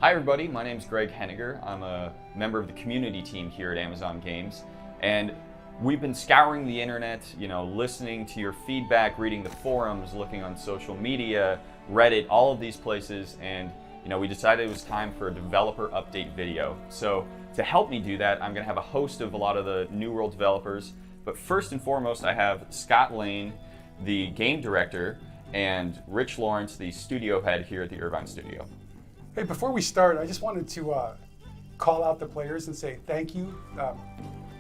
Hi everybody, my name is Greg Henniger. I'm a member of the community team here at Amazon Games, and we've been scouring the internet, listening to your feedback, reading the forums, looking on social media, Reddit, all of these places, and we decided it was time for a developer update video. So to help me do that, I'm going to have a host of a lot of the New World developers, but first and foremost I have Scott Lane, the game director, and Rich Lawrence, the studio head here at the Irvine studio. Hey, before we start, I just wanted to call out the players and say thank you.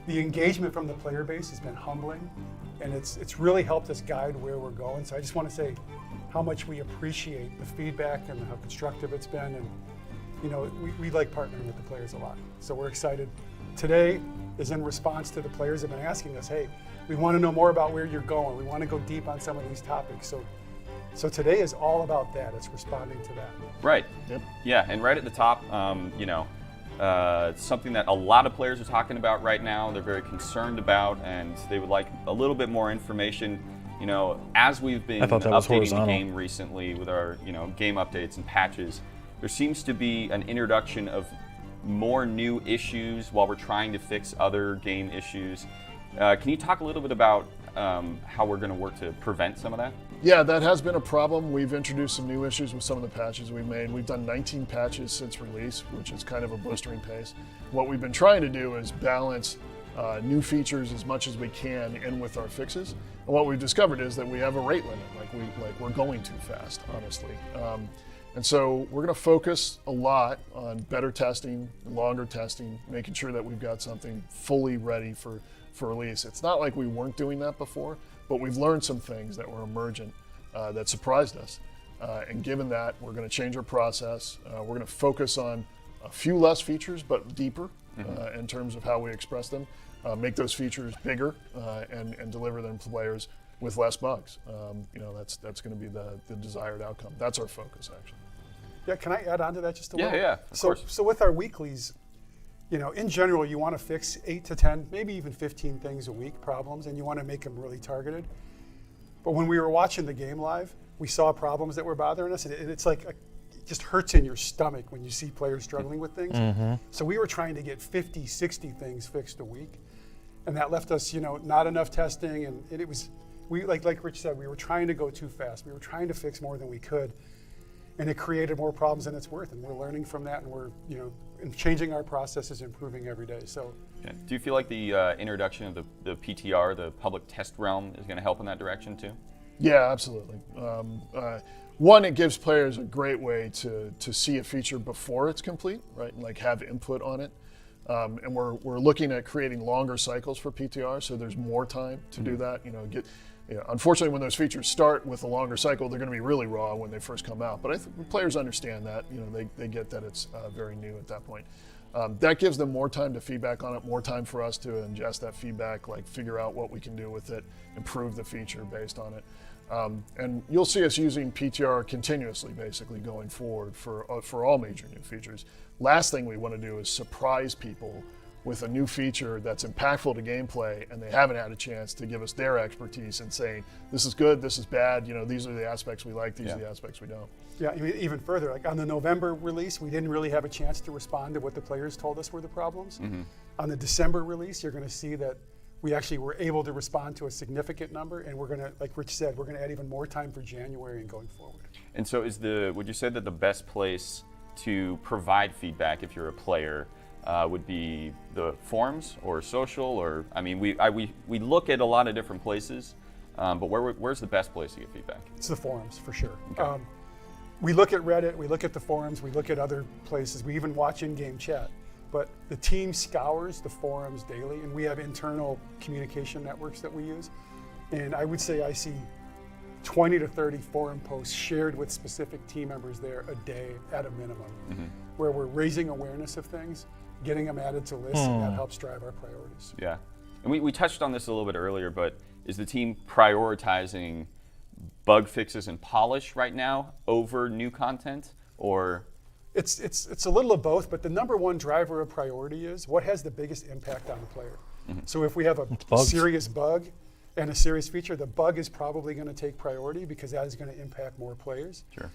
The engagement from the player base has been humbling, and it's really helped us guide where we're going. So I just want to say how much we appreciate the feedback and how constructive it's been. And we like partnering with the players a lot. So we're excited. Today is in response to the players have been asking us, hey, we want to know more about where you're going. We want to go deep on some of these topics. So today is all about that. It's responding to that. Right. Yep. Yeah, and right at the top, something that a lot of players are talking about right now. They're very concerned about, and they would like a little bit more information. As we've been updating the game recently with our, game updates and patches, there seems to be an introduction of more new issues while we're trying to fix other game issues. Can you talk a little bit about how we're going to work to prevent some of that? Yeah, that has been a problem. We've introduced some new issues with some of the patches we've made. We've done 19 patches since release, which is kind of a blistering pace. What we've been trying to do is balance new features as much as we can in with our fixes. And what we've discovered is that we have a rate limit, we're going too fast, honestly. And so we're going to focus a lot on better testing, longer testing, making sure that we've got something fully ready for release. It's not like we weren't doing that before, but we've learned some things that were emergent that surprised us. And given that, we're going to change our process. We're going to focus on a few less features, but deeper in terms of how we express them. Make those features bigger and deliver them to players with less bugs. That's going to be the desired outcome. That's our focus, actually. Yeah, can I add on to that just a little? Yeah, of course. So with our weeklies, in general, you want to fix 8 to 10, maybe even 15 things a week, problems, and you want to make them really targeted. But when we were watching the game live, we saw problems that were bothering us, and it's like it just hurts in your stomach when you see players struggling with things. So we were trying to get 50, 60 things fixed a week, and that left us, not enough testing, and it was, like Rich said, we were trying to go too fast. We were trying to fix more than we could, and it created more problems than it's worth, and we're learning from that, and we're, changing our processes, improving every day. So, okay. Do you feel like the introduction of the PTR, the public test realm, is going to help in that direction too? Yeah, absolutely. One, it gives players a great way to see a feature before it's complete, right? And like have input on it. And we're looking at creating longer cycles for PTR, so there's more time to do that. Unfortunately, when those features start with a longer cycle, they're going to be really raw when they first come out. But I think players understand that. They get that it's very new at that point. That gives them more time to feedback on it, more time for us to ingest that feedback, like figure out what we can do with it, improve the feature based on it. And you'll see us using PTR continuously, basically going forward for all major new features. Last thing we want to do is surprise people with a new feature that's impactful to gameplay, and they haven't had a chance to give us their expertise and saying, this is good, this is bad, these are the aspects we like, these are the aspects we don't. Yeah, even further, like on the November release, we didn't really have a chance to respond to what the players told us were the problems. On the December release, you're going to see that we actually were able to respond to a significant number, and we're going to, like Rich said, we're going to add even more time for January and going forward. And so would you say that the best place to provide feedback if you're a player would be the forums or social, or we look at a lot of different places, but where's the best place to get feedback? It's the forums for sure. Okay. We look at Reddit, we look at the forums, we look at other places, we even watch in-game chat. But the team scours the forums daily, and we have internal communication networks that we use. And I would say I see 20 to 30 forum posts shared with specific team members there a day at a minimum, where we're raising awareness of things, getting them added to lists, and that helps drive our priorities. Yeah, and we touched on this a little bit earlier, but is the team prioritizing bug fixes and polish right now over new content, or? It's a little of both, but the number one driver of priority is what has the biggest impact on the player. So if we have a serious bug and a serious feature, the bug is probably going to take priority because that is going to impact more players. Sure.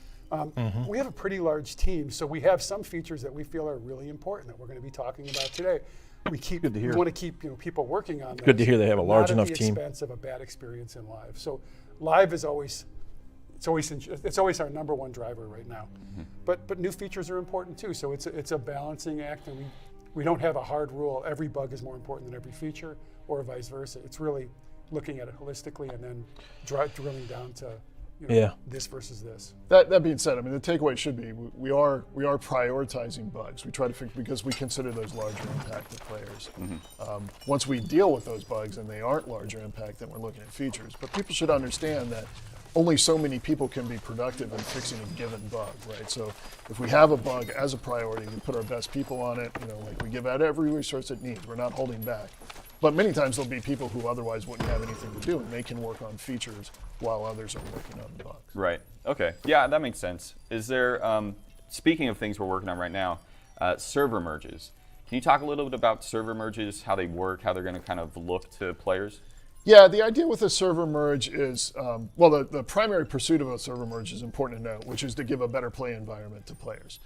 We have a pretty large team, so we have some features that we feel are really important that we're going to be talking about today. We want to keep people working on. Good to hear they have a large enough team. Not at the expense of a bad experience in live. So live is always it's always our number one driver right now. But new features are important too. So it's a balancing act, and we don't have a hard rule. Every bug is more important than every feature, or vice versa. It's really looking at it holistically and then drilling down to this versus this. That being said, I mean, the takeaway should be we are prioritizing bugs. We try to fix because we consider those larger impact to players. Once we deal with those bugs and they aren't larger impact, then we're looking at features. But people should understand that only so many people can be productive in fixing a given bug, right? So if we have a bug as a priority, we put our best people on it. Like we give out every resource it needs. We're not holding back. But many times there'll be people who otherwise wouldn't have anything to do, and they can work on features while others are working on bugs. Right. Okay. Yeah, that makes sense. Is there, speaking of things we're working on right now, server merges. Can you talk a little bit about server merges, how they work, how they're going to kind of look to players? Yeah, the idea with a server merge is, the primary pursuit of a server merge is important to note, which is to give a better play environment to players.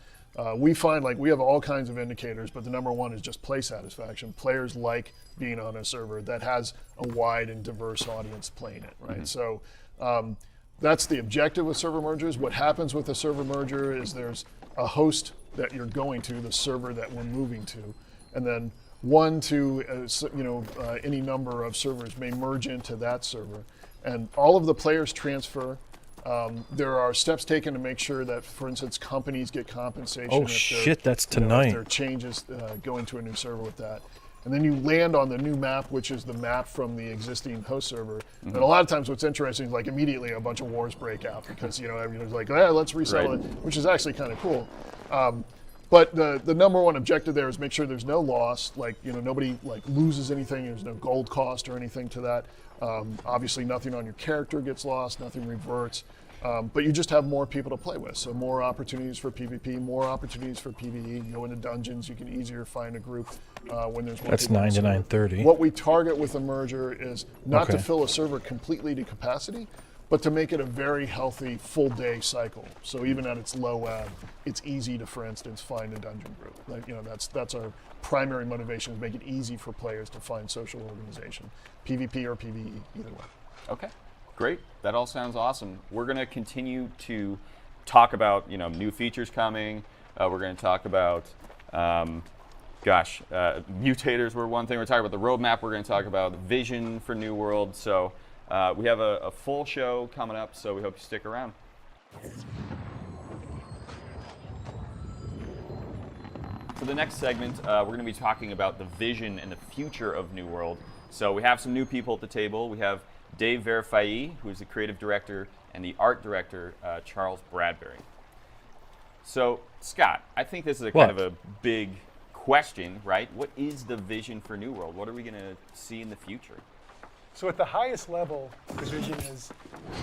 We find we have all kinds of indicators, but the number one is just play satisfaction. Players like being on a server that has a wide and diverse audience playing it, right? So that's the objective with server mergers. What happens with a server merger is there's a host that you're going to, the server that we're moving to, and then one to any number of servers may merge into that server, and all of the players transfer. There are steps taken to make sure that, for instance, companies get compensation. Oh shit, that's tonight. If there are changes going to a new server with that. And then you land on the new map, which is the map from the existing host server. And a lot of times what's interesting is immediately a bunch of wars break out because everyone's like, let's resettle it, which is actually kind of cool. But the number one objective there is make sure there's no loss, nobody loses anything, there's no gold cost or anything to that. Obviously nothing on your character gets lost, nothing reverts, but you just have more people to play with. So more opportunities for PvP, more opportunities for PvE. You go into dungeons, you can easier find a group when there's one. That's 9 to 9:30. What we target with a merger is not to fill a server completely to capacity, but to make it a very healthy full day cycle. So even at its low ebb, it's easy to, for instance, find a dungeon group. That's our primary motivation, is make it easy for players to find social organization, PvP or PvE, either way. Okay, great. That all sounds awesome. We're going to continue to talk about new features coming. We're going to talk about mutators were one thing. We're talking about the roadmap. We're going to talk about vision for New World. So we have a full show coming up, so we hope you stick around. For the next segment, we're going to be talking about the vision and the future of New World. So we have some new people at the table. We have Dave Verifai, who is the creative director, and the art director, Charles Bradbury. So, Scott, I think this is kind of a big question, right? What is the vision for New World? What are we going to see in the future? So at the highest level, the vision is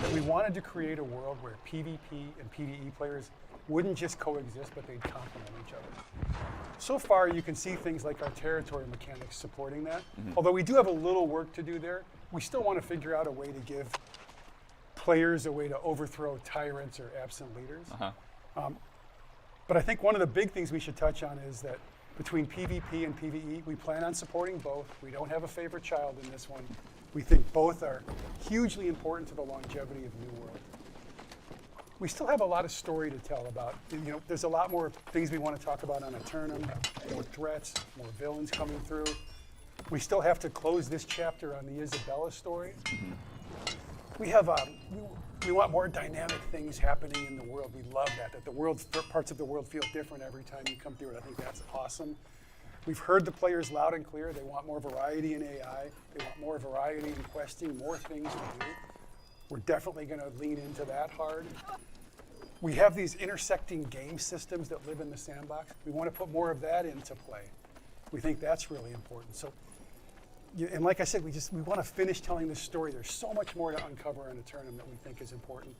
that we wanted to create a world where PvP and PvE players wouldn't just coexist, but they'd complement each other. So far, you can see things like our territory mechanics supporting that. Although we do have a little work to do there, we still want to figure out a way to give players a way to overthrow tyrants or absent leaders. But I think one of the big things we should touch on is that between PvP and PvE, we plan on supporting both. We don't have a favorite child in this one. We think both are hugely important to the longevity of New World. We still have a lot of story to tell about. There's a lot more things we want to talk about on Eternum, more threats, more villains coming through. We still have to close this chapter on the Isabella story. We have we want more dynamic things happening in the world. We love that the world, parts of the world feel different every time you come through it. I think that's awesome. We've heard the players loud and clear. They want more variety in AI. They want more variety in questing, more things to do. We're definitely going to lean into that hard. We have these intersecting game systems that live in the sandbox. We want to put more of that into play. We think that's really important. So, and like I said, we want to finish telling this story. There's so much more to uncover on Eternum that we think is important.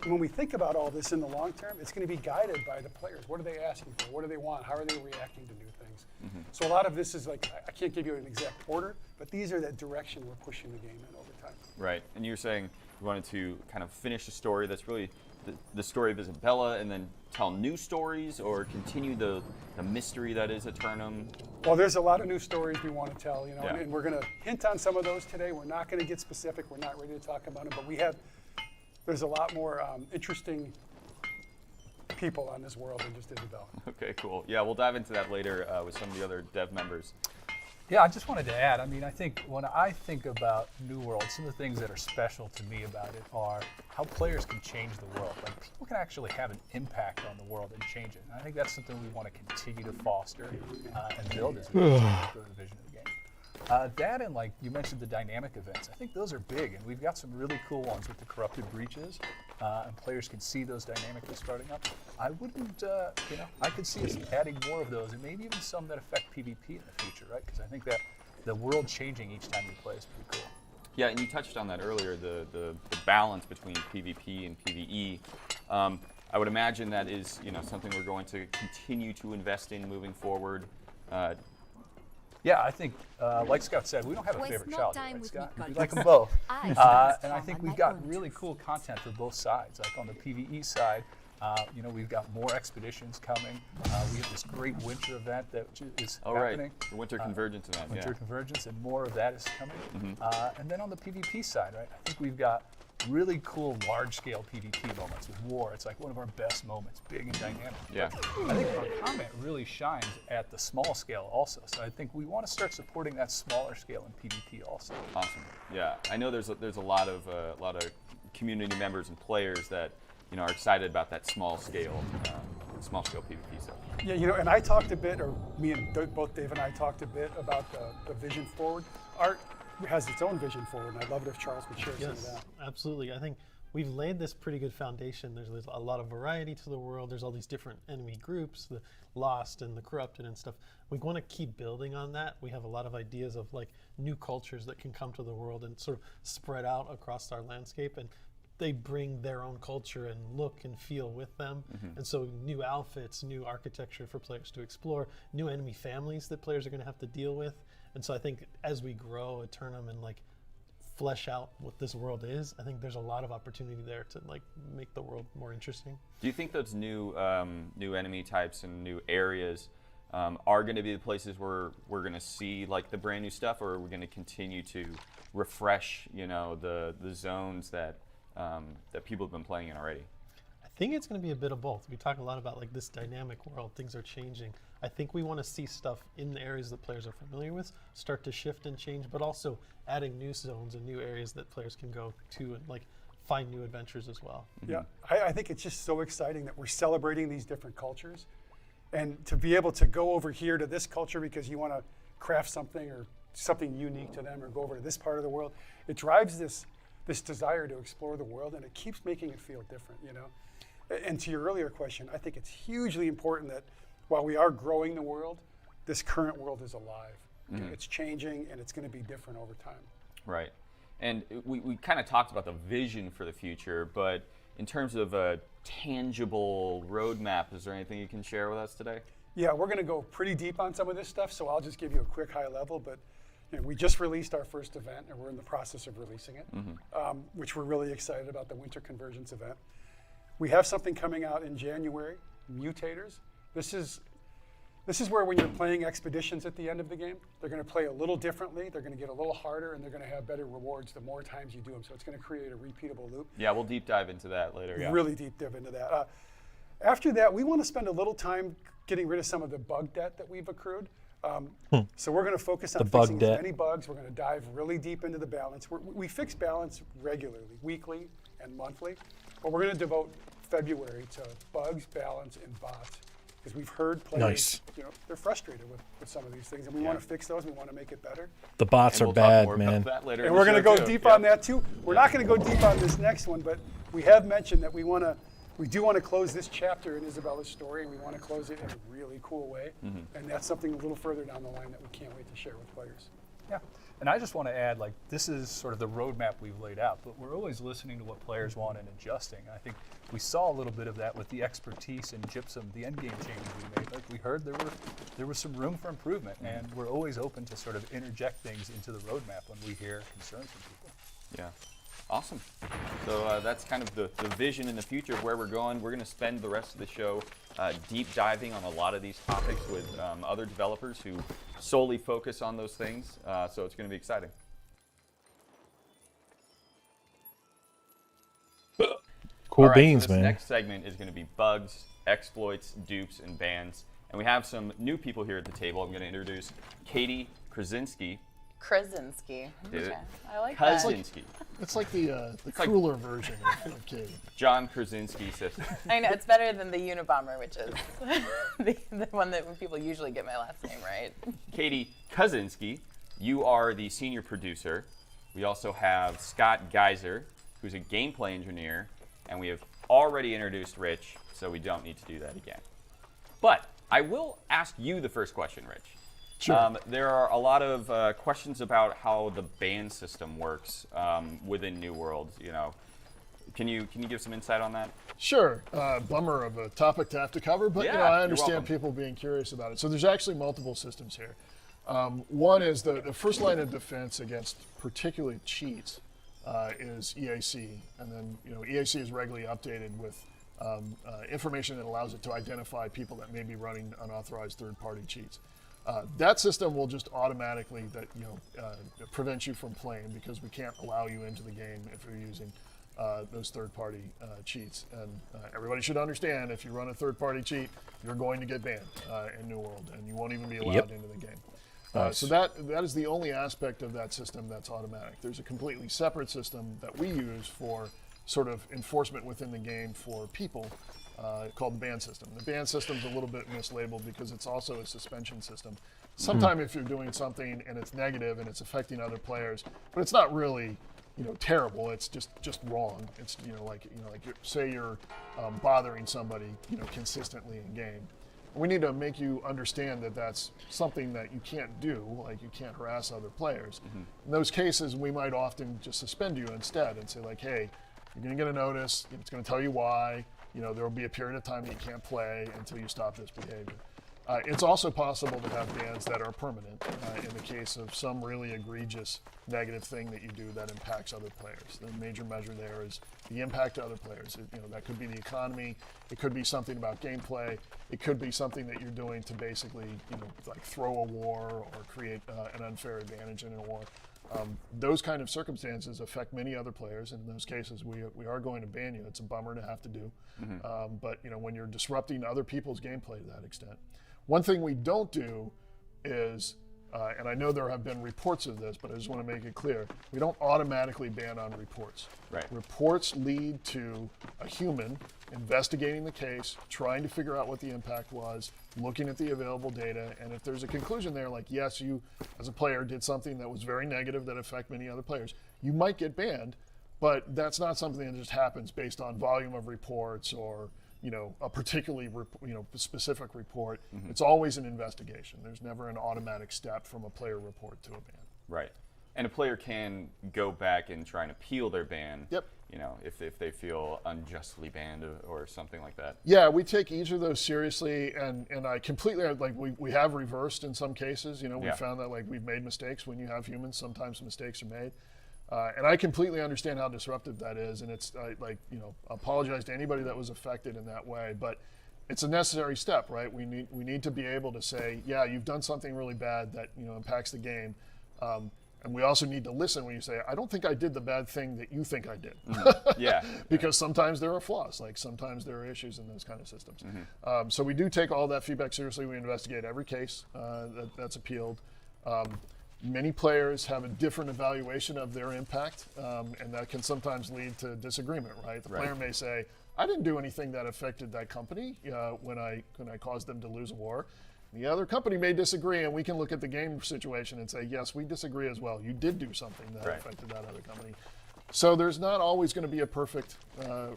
And when we think about all this in the long term, it's going to be guided by the players. What are they asking for? What do they want? How are they reacting to new things? So a lot of this is I can't give you an exact order, but these are the direction we're pushing the game in over time. time. Right, and you're saying you wanted to kind of finish a story that's really the story of Isabella, and then tell new stories, or continue the mystery that is Eternum. Well, there's a lot of new stories we want to tell, you know, Yeah. and we're going to hint on some of those today. We're not going to get specific. We're not ready to talk about them, but there's a lot more interesting people on this world than just Isabella. Okay, cool. Yeah, we'll dive into that later with some of the other dev members. Yeah, I just wanted to add, I mean, I think when I think about New World, some of the things that are special to me about it are how players can change the world. Like, people can actually have an impact on the world and change it. And I think that's something we want to continue to foster and build as we grow the vision of the game. That and, like, you mentioned the dynamic events. I think those are big, and we've got some really cool ones with the corrupted breaches, and players can see those dynamically starting up. I wouldn't, you know, I could see us adding more of those, and maybe even some that affect PvP in the future, right? Because I think that the world changing each time you play is pretty cool. Yeah, and you touched on that earlier, the balance between PvP and PvE. I would imagine that is, you know, something we're going to continue to invest in moving forward. Yeah, I think, like Scott said, we don't have a Waste favorite no child, time right, with Scott? me, We God. like them both. I And I think we've got really cool content for both sides. Like on the PvE side, you know, we've got more expeditions coming. We have this great winter event that is happening. The Winter Convergence event, Winter yeah. Convergence, and more of that is coming. And then on the PvP side, right, I think we've got really cool large-scale PvP moments with war. It's like one of our best moments, big and dynamic. Yeah. I think our comment really shines at the small scale also. So I think we want to start supporting that smaller scale in PvP also. Awesome. Yeah, I know there's a lot of community members and players that, you know, are excited about that small scale PvP stuff. Yeah, you know, and I talked a bit, or me and both Dave and I talked a bit about the vision forward. Art has its own vision forward, and I'd love it if Charles would share some of Yes, that. absolutely. I think we've laid this pretty good foundation. There's a lot of variety to the world. There's all these different enemy groups, the lost and the corrupted and stuff. We want to keep building on that. We have a lot of ideas of like new cultures that can come to the world and sort of spread out across our landscape, and they bring their own culture and look and feel with them. And so new outfits, new architecture for players to explore, new enemy families that players are going to have to deal with. And so I think as we grow Eternum and like flesh out what this world is, I think there's a lot of opportunity there to like make the world more interesting. Do you think those new enemy types and new areas are going to be the places where we're going to see like the brand new stuff, or are we going to continue to refresh, you know, the zones that people have been playing in already? I think it's going to be a bit of both. We talk a lot about like this dynamic world, things are changing. I think we want to see stuff in the areas that players are familiar with start to shift and change, but also adding new zones and new areas that players can go to and like find new adventures as well. Yeah, I think it's just so exciting that we're celebrating these different cultures, and to be able to go over here to this culture because you want to craft something or something unique to them, or go over to this part of the world. It drives this desire to explore the world, and it keeps making it feel different, you know. And to your earlier question, I think it's hugely important that while we are growing the world, this current world is alive. It's changing, and it's going to be different over time. Right. And we kind of talked about the vision for the future, but in terms of a tangible roadmap, is there anything you can share with us today? Yeah, we're going to go pretty deep on some of this stuff, so I'll just give you a quick high level. But you know, we just released our first event, and we're in the process of releasing it, which we're really excited about, the Winter Convergence event. We have something coming out in January, Mutators. This is where when you're playing expeditions at the end of the game, they're going to play a little differently, they're going to get a little harder, and they're going to have better rewards the more times you do them. So it's going to create a repeatable loop. Yeah, we'll deep dive into that later. Yeah. Really deep dive into that. After that, we want to spend a little time getting rid of some of the bug debt that we've accrued. So we're going to focus on fixing as many bugs. We're going to dive really deep into the balance. We fix balance regularly, weekly and monthly, but we're going to devote February to bugs, balance, and bots, because we've heard players, you know, they're frustrated with some of these things, and we want to fix those. We want to make it better. The bots And are we'll talk bad, more man. about that later And in we're the going to show, go too. deep Yeah. on that too. We're not going to go deep on this next one, but we have mentioned that we do want to close this chapter in Isabella's story, and we want to close it in a really cool way. And that's something a little further down the line that we can't wait to share with players. Yeah, and I just want to add, like, this is sort of the roadmap we've laid out, but we're always listening to what players want and adjusting. I think we saw a little bit of that with the expertise in Gypsum, the endgame changes we made. Like we heard, there was some room for improvement, and we're always open to sort of interject things into the roadmap when we hear concerns from people. Yeah. Awesome. So that's kind of the vision in the future of where we're going. We're going to spend the rest of the show deep diving on a lot of these topics with other developers who solely focus on those things. So it's going to be exciting. Cool All right, beans, so this man. next segment is going to be bugs, exploits, dupes, and bans. And we have some new people here at the table. I'm going to introduce Katie Krasinski. Krasinski. Did it? Okay. I like that. Krasinski. It's like the like- crueler version of Katie. John Krasinski says. I know, it's better than the Unabomber, which is the one that people usually get my last name right. Katie Krasinski, you are the senior producer. We also have Scott Geiser, who's a gameplay engineer, and we have already introduced Rich, so we don't need to do that again. But I will ask you the first question, Rich. Sure. There are a lot of questions about how the ban system works within New World. You know, can you give some insight on that? Sure. Bummer of a topic to have to cover, but Yeah, you know, I you're understand welcome. people being curious about it. So there's actually multiple systems here. One is the first line of defense against particularly cheats is EAC, and then EAC is regularly updated with information that allows it to identify people that may be running unauthorized third-party cheats. That system will just automatically prevent you from playing because we can't allow you into the game if you're using those third-party cheats. And everybody should understand, if you run a third-party cheat, you're going to get banned in New World, and you won't even be allowed into the game. Nice. So that is the only aspect of that system that's automatic. There's a completely separate system that we use for sort of enforcement within the game for people called the ban system. The ban system's a little bit mislabeled because it's also a suspension system. Sometimes if you're doing something and it's negative and it's affecting other players, but it's not really terrible. It's just wrong. It's say you're bothering somebody consistently in game. We need to make you understand that that's something that you can't do, like you can't harass other players. In those cases, we might often just suspend you instead and say like, hey, you're going to get a notice. It's going to tell you why. There will be a period of time that you can't play until you stop this behavior. It's also possible to have bans that are permanent in the case of some really egregious negative thing that you do that impacts other players. The major measure there is the impact to other players. That could be the economy. It could be something about gameplay. It could be something that you're doing to basically, like throw a war or create an unfair advantage in a war. Those kind of circumstances affect many other players. In those cases, we are going to ban you. It's a bummer to have to do. But when you're disrupting other people's gameplay to that extent. One thing we don't do is, and I know there have been reports of this, but I just want to make it clear, we don't automatically ban on reports. Right. Reports lead to a human investigating the case, trying to figure out what the impact was, looking at the available data, and if there's a conclusion there, like yes, you as a player did something that was very negative that affect many other players, you might get banned, but that's not something that just happens based on volume of reports or a particularly specific report. It's always an investigation. There's never an automatic step from a player report to a ban. Right. And a player can go back and try and appeal their ban. Yep. If they feel unjustly banned or something like that. Yeah, we take each of those seriously, and I completely we have reversed in some cases. We found that we've made mistakes. When you have humans, sometimes mistakes are made. And I completely understand how disruptive that is, and it's apologize to anybody that was affected in that way, but it's a necessary step, right? We need to be able to say, yeah, you've done something really bad that impacts the game, and we also need to listen when you say, I don't think I did the bad thing that you think I did. Yeah. Because sometimes there are flaws, sometimes there are issues in those kind of systems. So we do take all that feedback seriously. We investigate every case that's appealed. Many players have a different evaluation of their impact, and that can sometimes lead to disagreement, right? The player may say, I didn't do anything that affected that company when I caused them to lose a war. The other company may disagree, and we can look at the game situation and say, yes, we disagree as well. You did do something that affected that other company. So there's not always going to be a perfect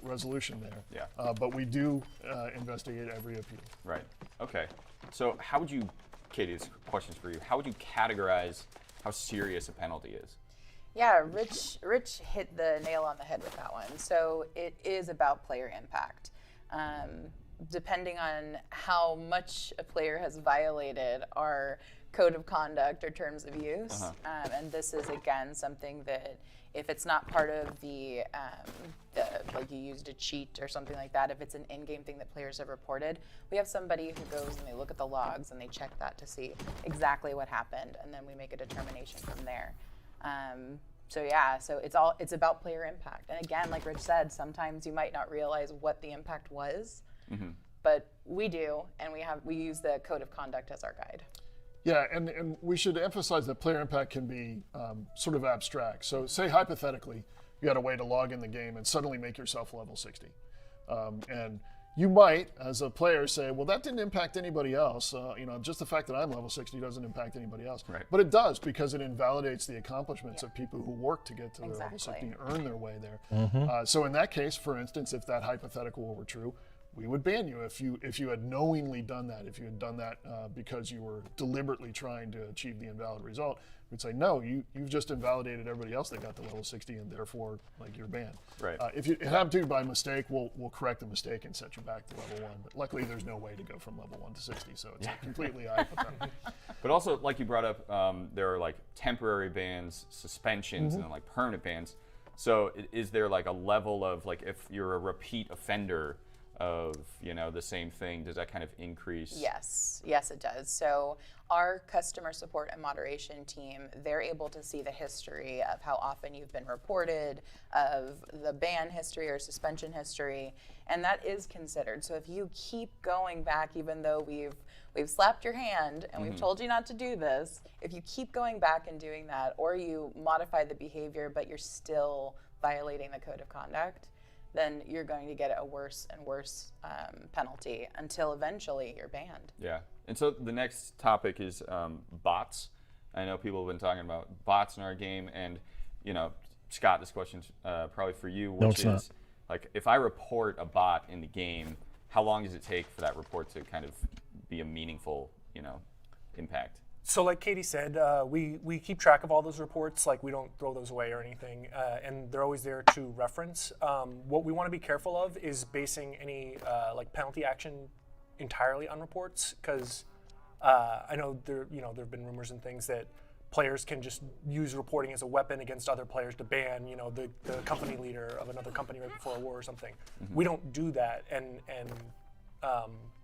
resolution there. Yeah. But we do investigate every appeal. Right. Okay. So how would you, Katie, this question's for you. How would you categorize how serious a penalty is? Yeah, Rich hit the nail on the head with that one. So it is about player impact. Depending on how much a player has violated our code of conduct or terms of use. And this is, again, something that if it's not part of the like you used a cheat or something like that, if it's an in-game thing that players have reported, we have somebody who goes and they look at the logs and they check that to see exactly what happened, and then we make a determination from there. So yeah, so it's about player impact. And again, like Rich said, sometimes you might not realize what the impact was, but we do, and we use the code of conduct as our guide. Yeah, and we should emphasize that player impact can be sort of abstract. So say hypothetically, you had a way to log in the game and suddenly make yourself level 60. And you might, as a player, say, well, that didn't impact anybody else. Just the fact that I'm level 60 doesn't impact anybody else. Right. But it does, because it invalidates the accomplishments of people who work to get to their level 60 and earn their way there. So in that case, for instance, if that hypothetical were true, we would ban you if you had knowingly done that. If you had done that because you were deliberately trying to achieve the invalid result, we'd say, no, you've just invalidated everybody else that got to level 60, and therefore, like, you're banned. Right. If it happened to you by mistake, we'll correct the mistake and set you back to level 1. But luckily, there's no way to go from level 1 to 60, so it's completely hypothetical. But also, like you brought up, there are like temporary bans, suspensions, and then like permanent bans. So is there like a level of, like, if you're a repeat offender of the same thing, does that kind of increase? Yes, it does. So our customer support and moderation team, they're able to see the history of how often you've been reported, of the ban history or suspension history, and that is considered. So if you keep going back, even though we've slapped your hand and we've told you not to do this, if you keep going back and doing that, or you modify the behavior but you're still violating the code of conduct, then you're going to get a worse and worse penalty until eventually you're banned. Yeah. And so the next topic is bots. I know people have been talking about bots in our game, and Scott, this question's probably for you, which is like, if I report a bot in the game, how long does it take for that report to kind of be a meaningful, impact? So like Katie said, we keep track of all those reports. Like, we don't throw those away or anything, and they're always there to reference. What we want to be careful of is basing any like penalty action entirely on reports, because I know there have been rumors and things that players can just use reporting as a weapon against other players to ban the company leader of another company right before a war or something. We don't do that, and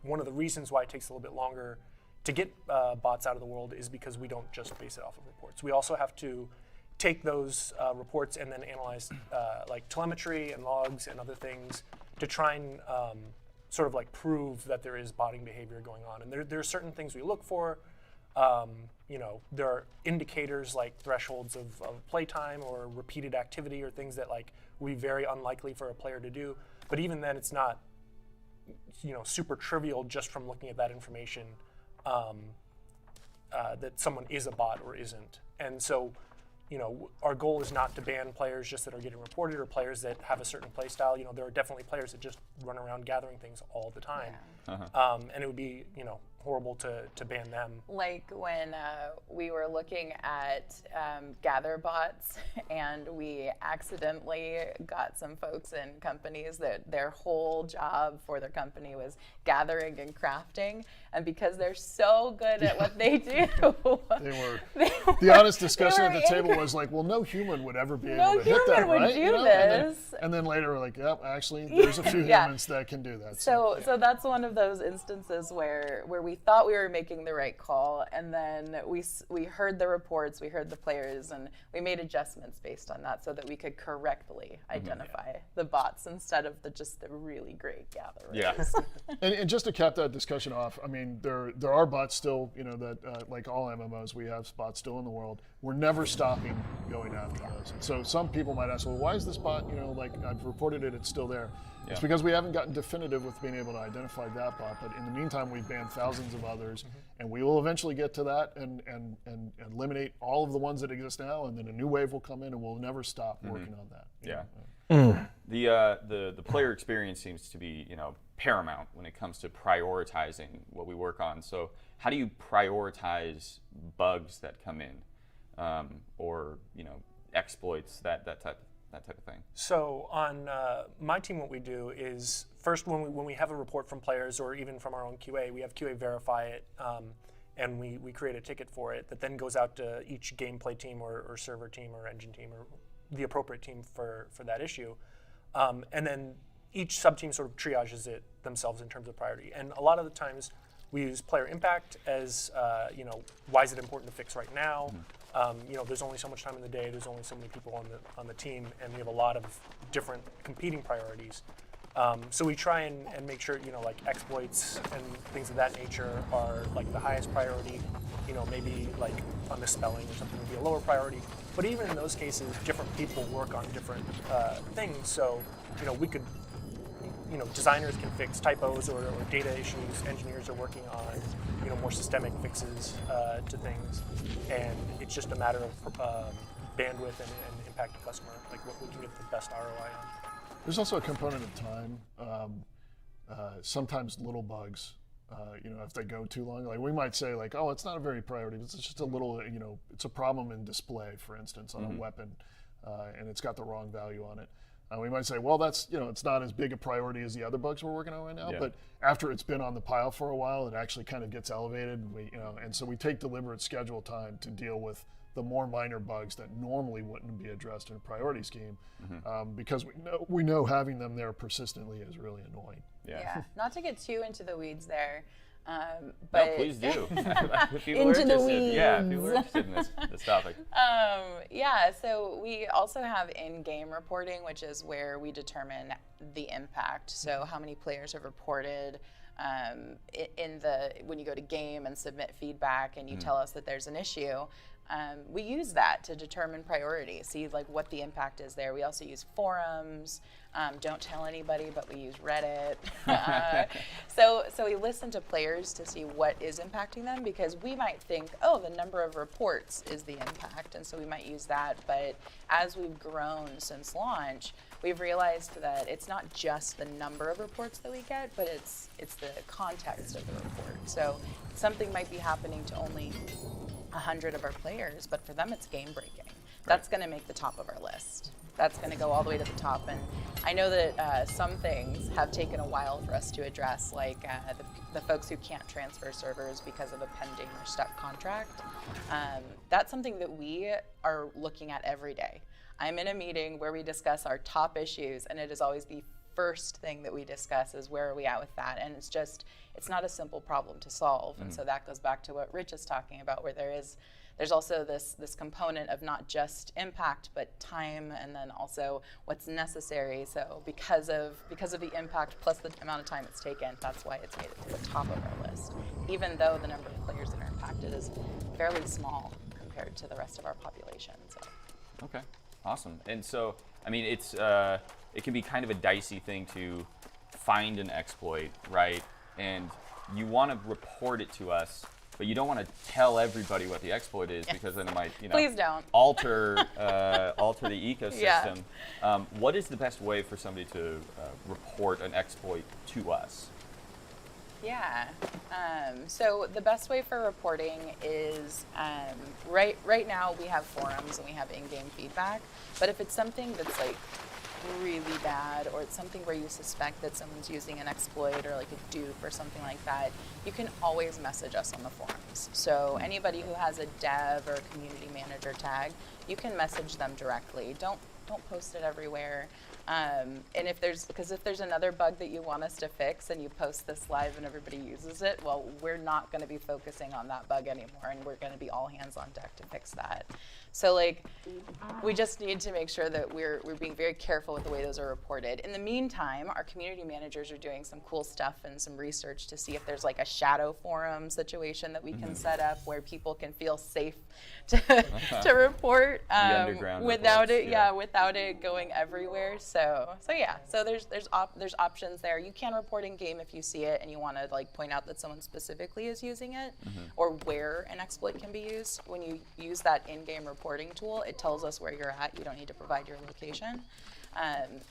one of the reasons why it takes a little bit longer to get bots out of the world is because we don't just base it off of reports. We also have to take those reports and then analyze like telemetry and logs and other things to try and sort of like prove that there is botting behavior going on. And there are certain things we look for. There are indicators like thresholds of playtime or repeated activity, or things that like would be very unlikely for a player to do. But even then, it's not super trivial just from looking at that information that someone is a bot or isn't. And so, our goal is not to ban players just that are getting reported, or players that have a certain play style. There are definitely players that just run around gathering things all the time. And it would be, horrible to ban them. Like when we were looking at gather bots, and we accidentally got some folks in companies that their whole job for their company was gathering and crafting, and because they're so good at what they do, the honest discussion at the table was like, well, no human would ever be able to hit that, right? No human would do this. And then later we're like, yep, actually, there's a few humans that can do that. So that's one of those instances where we thought we were making the right call, and then we heard the reports, we heard the players, and we made adjustments based on that so that we could correctly identify the bots instead of just the really great gatherers. Yeah. And just to cap that discussion off, I mean, there are bots still, that like all MMOs, we have bots still in the world. We're never stopping going after those. So some people might ask, well, why is this bot, like I've reported it, it's still there. It's because we haven't gotten definitive with being able to identify that bot, but in the meantime, we've banned thousands of others, and we will eventually get to that and eliminate all of the ones that exist now, and then a new wave will come in, and we'll never stop working on that. Yeah. The player experience seems to be paramount when it comes to prioritizing what we work on. So how do you prioritize bugs that come in, or exploits, that type of thing? So on my team, what we do is first, when we have a report from players or even from our own QA, we have QA verify it. and we create a ticket for it that then goes out to each gameplay team or server team or engine team or the appropriate team for that issue. And then each sub-team sort of triages it themselves in terms of priority. And a lot of the times we use player impact as, why is it important to fix right now? There's only so much time in the day, there's only so many people on the team, and we have a lot of different competing priorities. So we try and make sure, like exploits and things of that nature are like the highest priority. Maybe like a misspelling or something would be a lower priority. But even in those cases, different people work on different things. So, we could, designers can fix typos or data issues. Engineers are working on, more systemic fixes to things. And it's just a matter of bandwidth and impact to customer, like what we can get the best ROI on. There's also a component of time. Sometimes little bugs, if they go too long, like we might say like, oh, it's not a very priority, it's just a little, it's a problem in display, for instance, on a weapon, and it's got the wrong value on it. We might say, well, that's, it's not as big a priority as the other bugs we're working on right now, but after it's been on the pile for a while, it actually kind of gets elevated, and so we take deliberate schedule time to deal with the more minor bugs that normally wouldn't be addressed in a priority scheme, because we know having them there persistently is really annoying. Yeah. Not to get too into the weeds there, but no, please do. If people Into are the interested, if people are interested in this topic. So we also have in-game reporting, which is where we determine the impact. So how many players have reported. When you go to game and submit feedback and you tell us that there's an issue, we use that to determine priority, see like what the impact is there. We also use forums. Don't tell anybody, but we use Reddit. So we listen to players to see what is impacting them, because we might think, oh, the number of reports is the impact, and so we might use that. But as we've grown since launch, we've realized that it's not just the number of reports that we get, but it's the context of the report. So something might be happening to only 100 of our players, but for them it's game breaking. That's going to make the top of our list. That's going to go all the way to the top. And I know that some things have taken a while for us to address, like the folks who can't transfer servers because of a pending or stuck contract. That's something that we are looking at every day. I'm in a meeting where we discuss our top issues, and it is always the first thing that we discuss is where are we at with that. And it's not a simple problem to solve. And so that goes back to what Rich is talking about, where there's also this component of not just impact, but time, and then also what's necessary. So because of the impact plus the amount of time it's taken, that's why it's made it to the top of our list, even though the number of players that are impacted is fairly small compared to the rest of our population. So. Okay, awesome. And so, I mean, it can be kind of a dicey thing to find an exploit, right? And you want to report it to us, but you don't want to tell everybody what the exploit is, because then it might, Please don't. alter the ecosystem. Yeah. What is the best way for somebody to report an exploit to us? Yeah. So the best way for reporting is right now we have forums and we have in-game feedback. But if it's something that's like really bad, or it's something where you suspect that someone's using an exploit or like a dupe or something like that, you can always message us on the forums. So anybody who has a dev or a community manager tag, you can message them directly. Don't post it everywhere. And if there's another bug that you want us to fix and you post this live and everybody uses it, well, we're not going to be focusing on that bug anymore, and we're going to be all hands on deck to fix that. So like, we just need to make sure that we're being very careful with the way those are reported. In the meantime, our community managers are doing some cool stuff and some research to see if there's like a shadow forum situation that we can set up where people can feel safe to report without it going everywhere. So there's options there. You can report in game if you see it and you want to like point out that someone specifically is using it, or where an exploit can be used. When you use that in-game reporting tool, it tells us where you're at. You don't need to provide your location.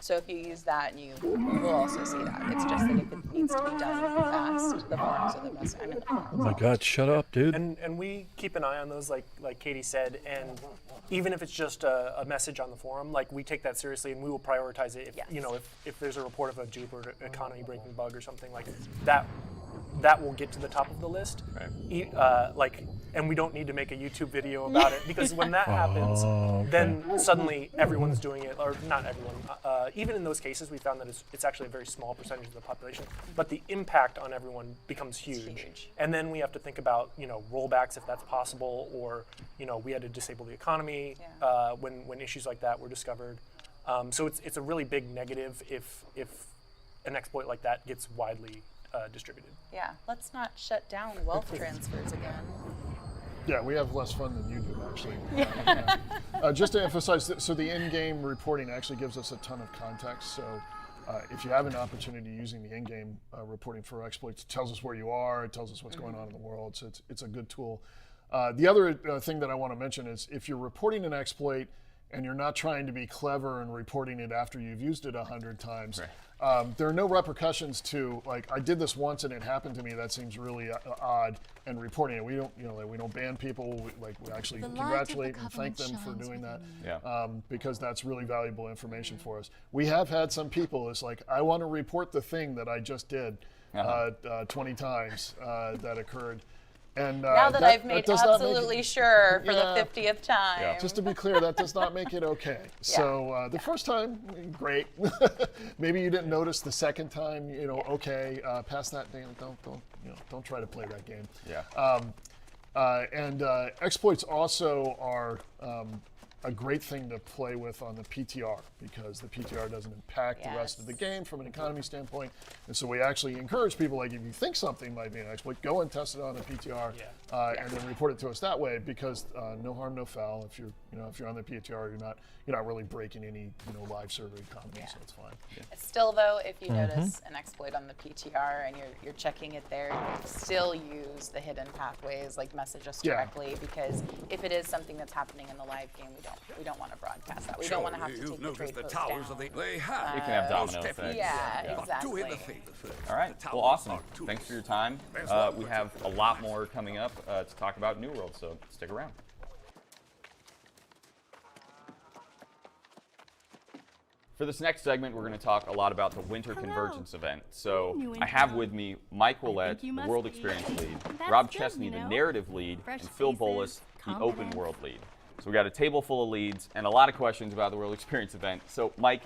So if you use that, you will also see that. It's just that if it needs to be done fast, the forums are the best. I'm in the forums. Oh my God, shut up, dude. And we keep an eye on those, like Katie said, and even if it's just a message on the forum, like we take that seriously and we will prioritize it. If, Yes. if there's a report of a dupe or economy breaking bug or something like that, that will get to the top of the list. Right. And we don't need to make a YouTube video about it, because when that happens, okay. then suddenly everyone's doing it, or not everyone. Even in those cases, we found that it's actually a very small percentage of the population, but the impact on everyone becomes huge. And then we have to think about, rollbacks if that's possible, or, we had to disable the economy when issues like that were discovered. So it's a really big negative if an exploit like that gets widely distributed. Yeah, let's not shut down wealth transfers again. Yeah, we have less fun than you do, actually. Just to emphasize, so the in-game reporting actually gives us a ton of context. So if you have an opportunity using the in-game reporting for exploits, it tells us where you are, it tells us what's going on in the world, so it's a good tool. The other thing that I want to mention is if you're reporting an exploit and you're not trying to be clever and reporting it after you've used it 100 times, there are no repercussions to, like, I did this once and it happened to me, that seems really odd, and reporting it. We don't, we don't ban people, we actually congratulate and thank them for doing that, because that's really valuable information for us. We have had some people, it's like, I want to report the thing that I just did 20 times that occurred. And now that I've made absolutely sure for the 50th time. Just to be clear, that does not make it okay. So the first time, great. Maybe you didn't notice the second time. Okay. Past that, don't try to play that game. And exploits also are a great thing to play with on the PTR, because the PTR doesn't impact the rest of the game from an economy standpoint. And so we actually encourage people, like, if you think something might be an exploit, go and test it on the PTR and then report it to us that way, because no harm, no foul. If you're on the PTR, you're not really breaking any live server economy, so it's fine. Still though, if you notice an exploit on the PTR and you're checking it there, still use the hidden pathways, like message us directly, because if it is something that's happening in the live game, we don't want to broadcast that. We don't want to have to take the trade post down. It can have domino effects. Yeah, exactly. All right. Well, awesome. Thanks for your time. We have a lot more coming up to talk about New World, so stick around. For this next segment, we're going to talk a lot about the Winter Convergence event. So I have with me Mike Willett, the World Experience lead, Rob Chesney, the narrative lead, and Phil Bolus, the open world lead. So we got a table full of leads and a lot of questions about the World Experience event. So Mike,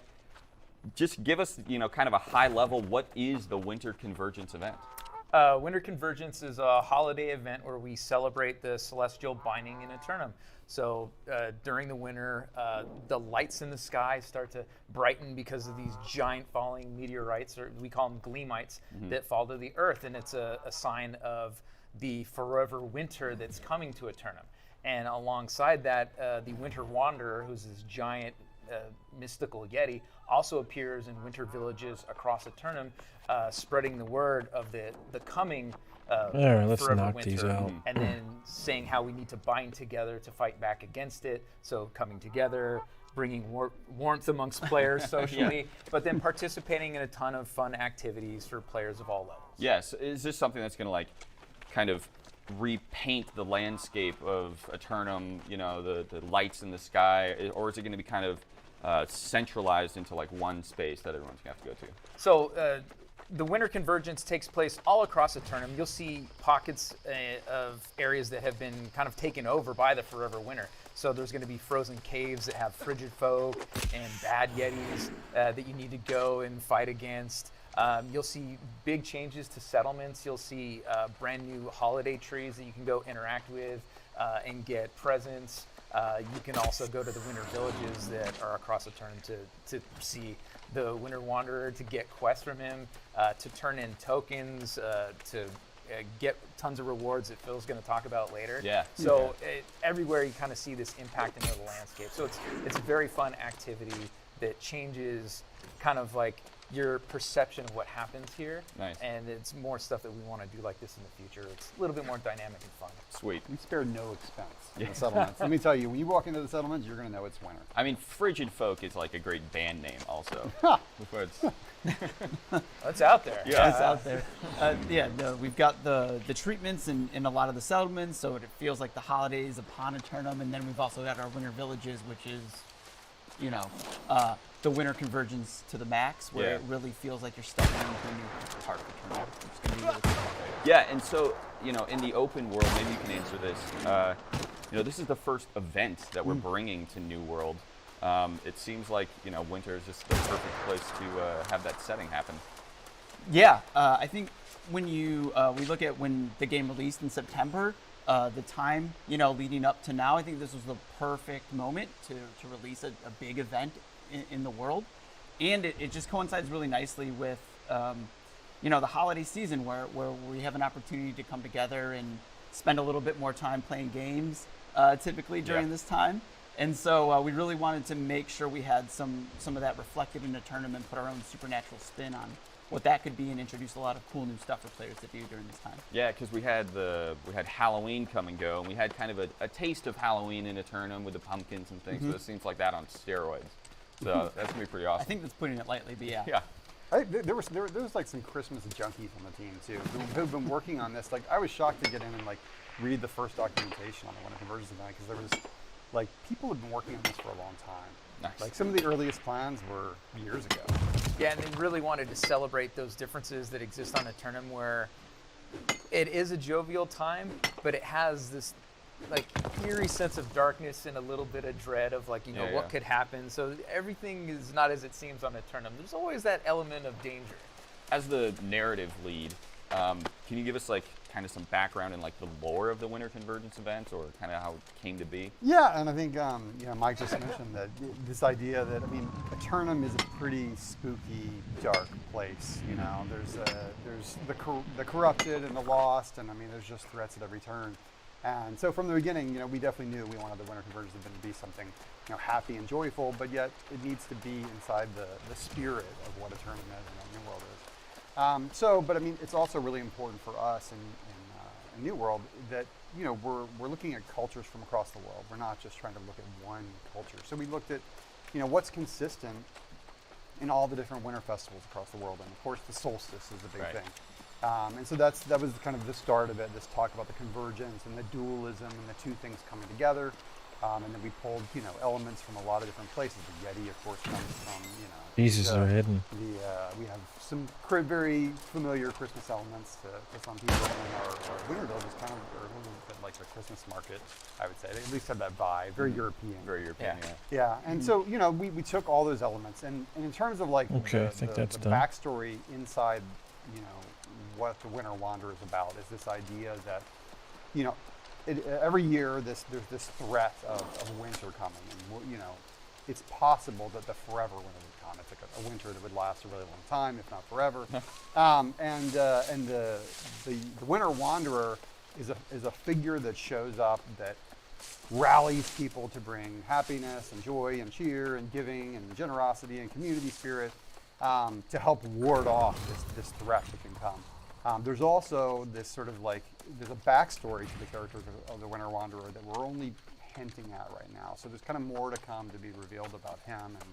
just give us, kind of a high level, what is the Winter Convergence event? Winter Convergence is a holiday event where we celebrate the celestial binding in Eternum. So during the winter, the lights in the sky start to brighten because of these giant falling meteorites, or we call them gleamites, that fall to the earth. And it's a sign of the forever winter that's coming to Eternum. And alongside that, the Winter Wanderer, who's this giant mystical yeti, also appears in winter villages across Eternum, spreading the word of the coming let's forever knock winter, these out. and then saying how we need to bind together to fight back against it. So coming together, bringing warmth amongst players socially, but then participating in a ton of fun activities for players of all levels. Yes. Is this something that's going to kind of repaint the landscape of Eternum, the lights in the sky, or is it going to be kind of centralized into one space that everyone's going to have to go to? So the Winter Convergence takes place all across Eternum. You'll see pockets of areas that have been kind of taken over by the forever winter. So there's going to be frozen caves that have frigid folk and bad yetis that you need to go and fight against. You'll see big changes to settlements. You'll see brand new holiday trees that you can go interact with and get presents. You can also go to the winter villages that are across Eternum to see the Winter Wanderer, to get quests from him, to turn in tokens, to get tons of rewards that Phil's going to talk about later. So everywhere you kind of see this impact into the landscape. So it's a very fun activity that changes kind of your perception of what happens here. Nice. And it's more stuff that we want to do like this in the future. It's a little bit more dynamic and fun. Sweet. We spare no expense in the settlements. Let me tell you, when you walk into the settlements, you're going to know it's winter. I mean, Frigid Folk is a great band name also. It's out there. Yeah, it's out there. We've got the treatments in a lot of the settlements, so it feels like the holidays upon Eternum, and then we've also got our winter villages, which is, the winter convergence to the max, where Yeah. it really feels like you're stepping into a new part of the tournament. It's going to be really cool. Yeah, and so, in the open world, maybe you can answer this. This is the first event that we're bringing to New World. It seems like, winter is just the perfect place to have that setting happen. Yeah, I think when we look at when the game released in September, the time, leading up to now, I think this was the perfect moment to release a big event in the world. And it just coincides really nicely with, the holiday season where we have an opportunity to come together and spend a little bit more time playing games typically during this time. And so we really wanted to make sure we had some of that reflected in a tournament, put our own supernatural spin on what that could be, and introduce a lot of cool new stuff for players to do during this time. Yeah, because we had Halloween come and go, and we had kind of a taste of Halloween in a tournament with the pumpkins and things. So it seems like that on steroids. So that's gonna be pretty awesome. I think that's putting it lightly, but yeah. Yeah. There was like some Christmas junkies on the team too who've been working on this. Like I was shocked to get in and like read the first documentation on the Winter Convergence event, because there was like people have been working on this for a long time. Nice. Like some of the earliest plans were years ago. Yeah, and they really wanted to celebrate those differences that exist on a tournament where it is a jovial time, but it has this like eerie sense of darkness and a little bit of dread of like, what could happen. So everything is not as it seems on a tournament. There's always that element of danger. As the narrative lead, can you give us like kind of some background in like the lore of the Winter Convergence event, or kind of how it came to be? Yeah, and I think Mike just mentioned that this idea that a tournament is a pretty spooky, dark place. There's the corrupted and the lost, and there's just threats at every turn. And so from the beginning, we definitely knew we wanted the Winter Convergence event to be something, happy and joyful, but yet it needs to be inside the spirit of what a tournament is and what New World is. It's also really important for us in New World that we're looking at cultures from across the world. We're not just trying to look at one culture. So we looked at what's consistent in all the different winter festivals across the world, and of course the solstice is a big thing. And so that was kind of the start of it. This talk about the convergence and the dualism and the two things coming together. And then we pulled elements from a lot of different places. The Yeti, of course, comes from Jesus are hidden. We have some very familiar Christmas elements to some people, and our Winter Village is kind of a little bit like a Christmas market, I would say. They at least have that vibe, very European. Very European, yeah. Yeah, and so we took all those elements, and in terms of like Okay, I think that's the done. backstory inside, what the Winter Wanderer is about is this idea that, every year there's this threat of winter coming, and it's possible that the forever winter would come. It's like a winter that would last a really long time, if not forever. And the Winter Wanderer is a figure that shows up that rallies people to bring happiness and joy and cheer and giving and generosity and community spirit to help ward off this threat that can come. There's also this sort of there's a backstory to the character of the Winter Wanderer that we're only hinting at right now. So there's kind of more to come to be revealed about him and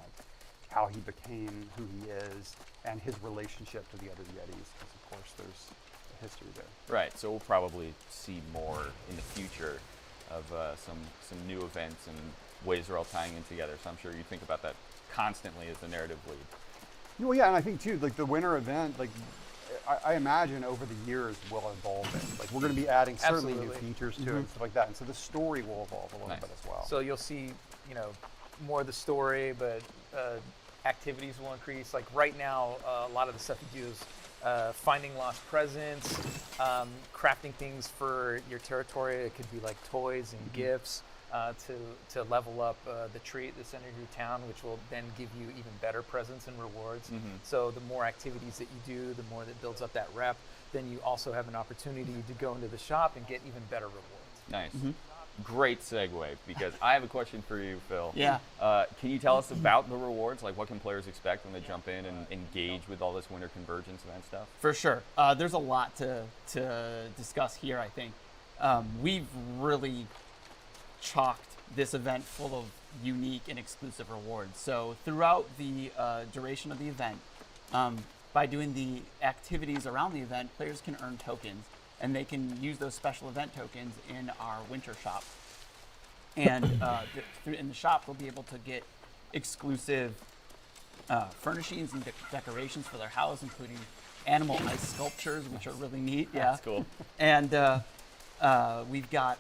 how he became who he is and his relationship to the other Yetis, because of course there's a history there. Right, so we'll probably see more in the future of some new events and ways they're all tying in together. So I'm sure you think about that constantly as the narrative lead. Well, yeah, and I think too, the winter event, I imagine over the years will evolve it. We're going to be adding certainly new features to it and stuff like that, and so the story will evolve a little bit as well. So you'll see, more of the story, but activities will increase. Like right now, a lot of the stuff you do is finding lost presents, crafting things for your territory. It could be like toys and gifts to level up the tree at the center of your town, which will then give you even better presents and rewards. So the more activities that you do, the more that builds up that rep. Then you also have an opportunity to go into the shop and get even better rewards. Nice. Great segue, because I have a question for you, Phil. Yeah. Can you tell us about the rewards? Like, what can players expect when they jump in and engage with all this Winter Convergence event stuff? For sure. There's a lot to discuss here, I think. We've really chalked this event full of unique and exclusive rewards. So throughout the duration of the event, by doing the activities around the event, players can earn tokens, and they can use those special event tokens in our winter shop. And in the shop, they'll be able to get exclusive furnishings and decorations for their house, including animal ice sculptures, which are really neat. Yeah, That's cool. And we've got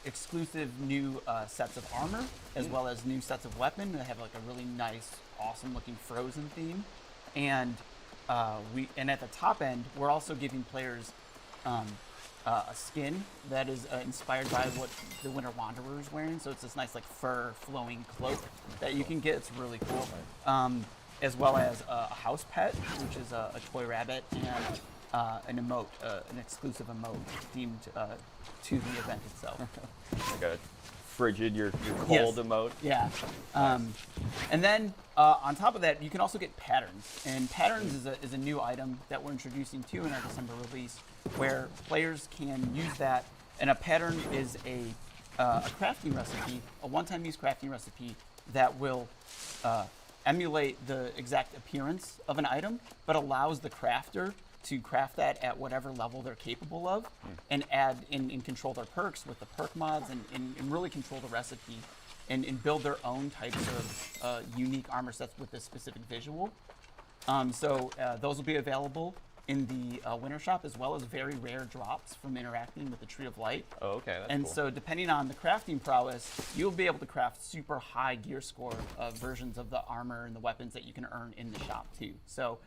exclusive new sets of armor, as well as new sets of weapon. They have like a really nice, awesome-looking Frozen theme, and at the top end, we're also giving players a skin that is inspired by what the Winter Wanderer is wearing. So it's this nice like fur flowing cloak that you can get. It's really cool. As well as a house pet, which is a toy rabbit, and an emote, an exclusive emote themed to the event itself. Like a frigid, your cold emote. Yeah. And then on top of that, you can also get patterns. And patterns is a new item that we're introducing too in our December release, where players can use that. And a pattern is a crafting recipe, a one-time use crafting recipe that will emulate the exact appearance of an item, but allows the crafter to craft that at whatever level they're capable of, and add and control their perks with the perk mods, and really control the recipe, and build their own types of unique armor sets with this specific visual. So those will be available in the Winter Shop, as well as very rare drops from interacting with the Tree of Light. Oh, okay, that's and cool. so depending on the crafting prowess, you'll be able to craft super high gear score versions of the armor and the weapons that you can earn in the shop too. So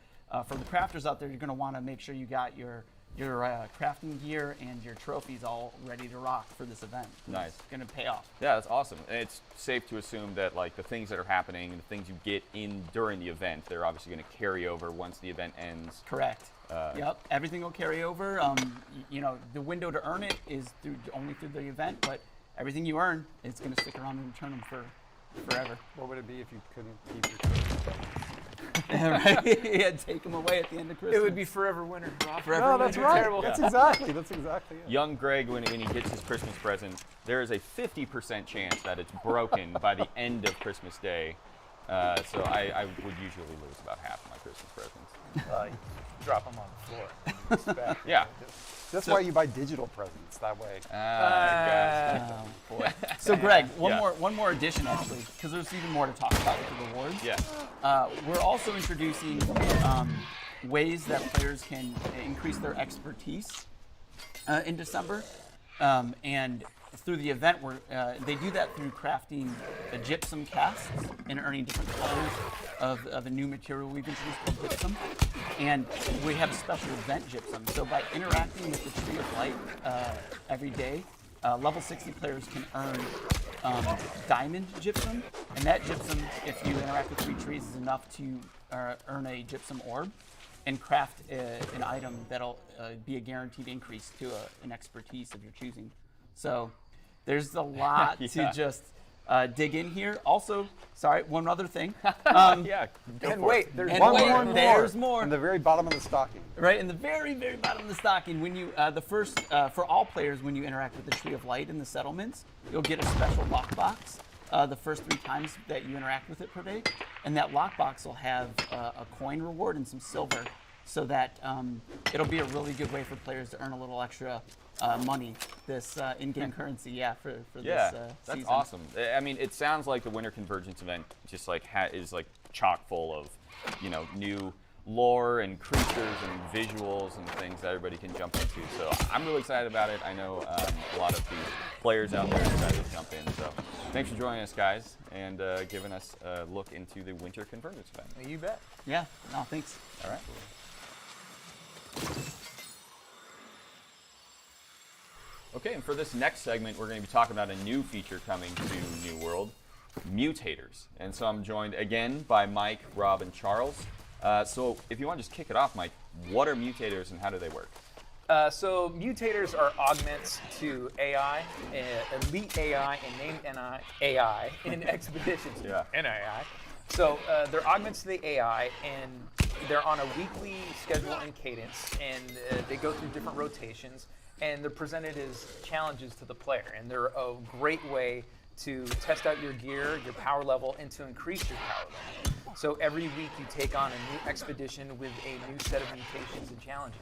for the crafters out there, you're going to want to make sure you got your crafting gear and your trophies all ready to rock for this event. Nice. It's going to pay off. Yeah, that's awesome. And it's safe to assume that like the things that are happening and the things you get in during the event, they're obviously going to carry over once the event ends. Correct. Yep, everything will carry over. You know, the window to earn it is only through the event, but everything you earn, it's going to stick around and return them for forever. What would it be if you couldn't keep your Christmas? Right? Yeah, take them away at the end of Christmas. It would be forever winter. Forever No, winter. that's right. Terrible. That's exactly it. Young Greg, when he gets his Christmas present, there is a 50% chance that it's broken by the end of Christmas Day. So I would usually lose about half of my Christmas presents. Drop them on the floor. Yeah. That's why you buy digital presents that way. Oh, boy. So Greg, Yeah. one more addition actually, because there's even more to talk about with the rewards. Yeah. We're also introducing ways that players can increase their expertise in December, and through the event, they do that through crafting gypsum casts and earning different colors of a new material we've introduced called gypsum. And we have a special event gypsum. So by interacting with the Tree of Light every day, level 60 players can earn diamond gypsum. And that gypsum, if you interact with 3 trees, is enough to earn a gypsum orb and craft an item that'll be a guaranteed increase to an expertise of your choosing. So there's a lot to just dig in here. Also, sorry, one other thing. Yeah. Go And for wait, it. there's And one wait, more. there's more. In the very bottom of the stocking. Right in the very, very bottom of the stocking, when you for all players, when you interact with the Tree of Light in the settlements, you'll get a special lockbox the first 3 times that you interact with it per day, and that lockbox will have a coin reward and some silver, so that it'll be a really good way for players to earn a little extra money, this in-game currency, for Yeah, this that's season. awesome. I mean, it sounds like the Winter Convergence event just like is like chock full of, new lore and creatures and visuals and things that everybody can jump into. So I'm really excited about it. I know a lot of the players out there are excited to jump in. So thanks for joining us, guys, and giving us a look into the Winter Convergence event. You bet. Yeah, no, thanks. All right. Okay, and for this next segment, we're going to be talking about a new feature coming to New World, Mutators. And so I'm joined again by Mike, Rob, and Charles. So if you want to just kick it off, Mike, what are Mutators and how do they work? So mutators are augments to AI, elite AI, and named AI in expeditions. Yeah. NAI. So they're augments to the AI, and they're on a weekly schedule and cadence, and they go through different rotations, and they're presented as challenges to the player, and they're a great way to test out your gear, your power level, and to increase your power level. So every week you take on a new expedition with a new set of mutations and challenges.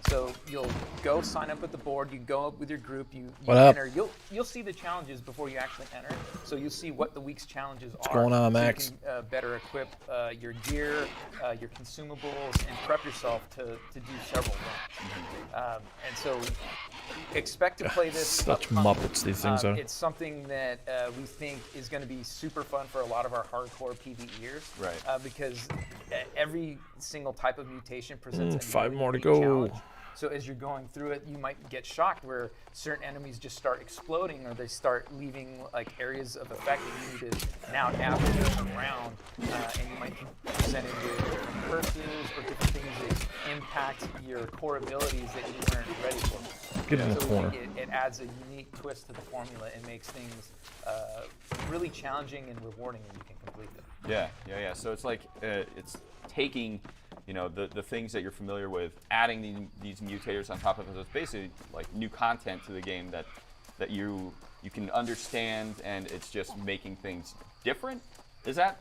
So you'll go sign up at the board, you go up with your group, you enter. You'll see the challenges before you actually enter. So you'll see what the week's challenges are. What's going on, so Max? you can better equip your gear, your consumables, and prep yourself to do several runs. And so expect to play this. Such upcoming. Muppets these things are. It's something that we think is going to be super fun for a lot of our hardcore PvEers. Right. Because every single type of mutation presents a 5 new more to unique go. challenge. So as you're going through it, you might get shocked where certain enemies just start exploding, or they start leaving like areas of effect that you need to now navigate around, and you might be presented with different curses or different things that impact your core abilities that you weren't ready for. Get in the So corner. it adds a unique twist to the formula and makes things really challenging and rewarding when you can complete them. Yeah. So it's like it's taking, the things that you're familiar with, adding these mutators on top of it. So it's basically like new content to the game that you can understand, and it's just making things different. Is that?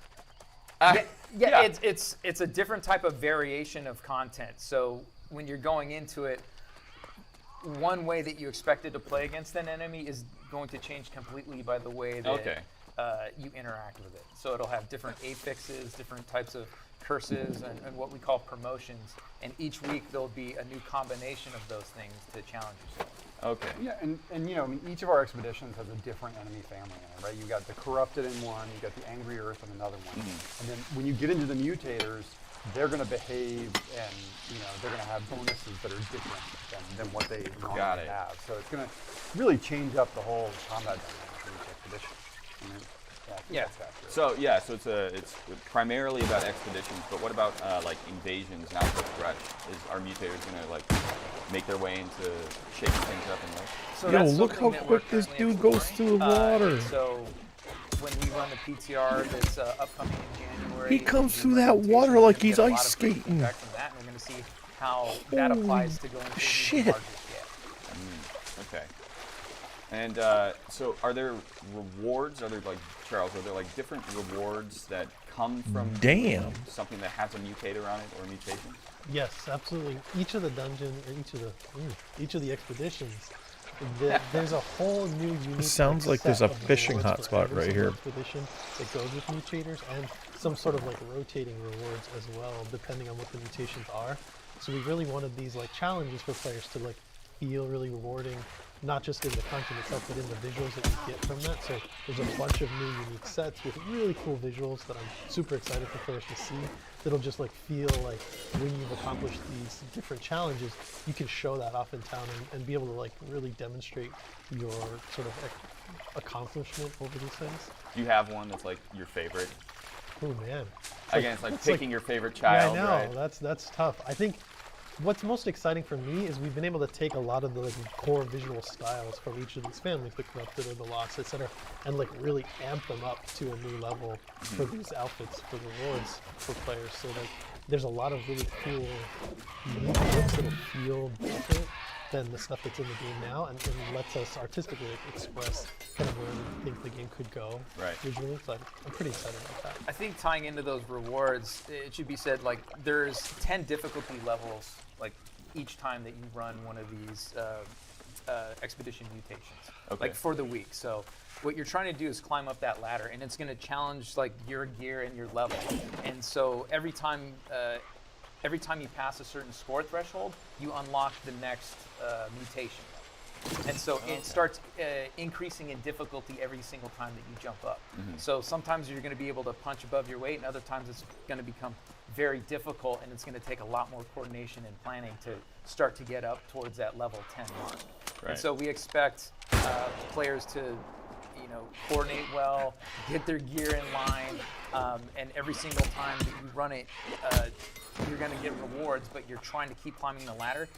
Yeah. It's a different type of variation of content. So when you're going into it, one way that you expected to play against an enemy is going to change completely by the way that you interact with it. So it'll have different affixes, different types of curses, and what we call promotions. And each week there'll be a new combination of those things to challenge yourself. Okay. Yeah, and each of our expeditions has a different enemy family in it, right? You got the corrupted in one, you got the angry earth in another one, and then when you get into the mutators, they're going to behave, and they're going to have bonuses that are different than what they normally have. So it's going to really change up the whole combat dynamic of each expedition. I think that's accurate. So it's primarily about expeditions, but what about like invasions and outpost threats? Are mutators gonna like make their way into shaking things up in life? So Yo, that's look how something that we're quick this currently dude goes exploring. through the water. And so when we run the PTR that's upcoming in January, He comes we through run that mutations, water we're like gonna he's get a lot ice of great skating. feedback from that, and we're going to see how that applies to going through shit. the larger scale. Okay. And so are there rewards? Are there like different rewards that come from something that has a mutator on it or mutations? Yes, absolutely. Each of the dungeons, each of the expeditions, there's a whole new unique. It sounds like there's a set of fishing rewards for hotspot every right single here. expedition that goes with mutators, and some sort of like rotating rewards as well, depending on what the mutations are. So we really wanted these like challenges for players to like feel really rewarding, not just in the content itself, but in the visuals that you get from that. So there's a bunch of new unique sets with really cool visuals that I'm super excited for players to see. That'll just like feel like when you've accomplished these different challenges, you can show that off in town and be able to like really demonstrate your sort of accomplishment over these things. Do you have one that's like your favorite? Oh man. Again, it's like picking your favorite child, yeah, I know. right? That's tough. I think what's most exciting for me is we've been able to take a lot of the core visual styles from each of these families, the corrupted or the lost, etc., and like really amp them up to a new level for these outfits, for rewards for players. So like there's a lot of really cool unique looks that'll feel different than the stuff that's in the game now, and lets us artistically express kind of where we think the game could go visually. So I'm pretty excited about that. I think tying into those rewards, it should be said like there's 10 difficulty levels like each time that you run one of these expedition mutations, like for the week. So what you're trying to do is climb up that ladder, and it's going to challenge like your gear and your level. And so every time you pass a certain score threshold, you unlock the next mutation. And so it starts increasing in difficulty every single time that you jump up. So sometimes you're going to be able to punch above your weight, and other times it's going to become very difficult, and it's going to take a lot more coordination and planning to start to get up towards that level 10 mark. And so we expect players to coordinate well, get their gear in line, and every single time that you run it, you're going to get rewards, but you're trying to keep climbing the ladder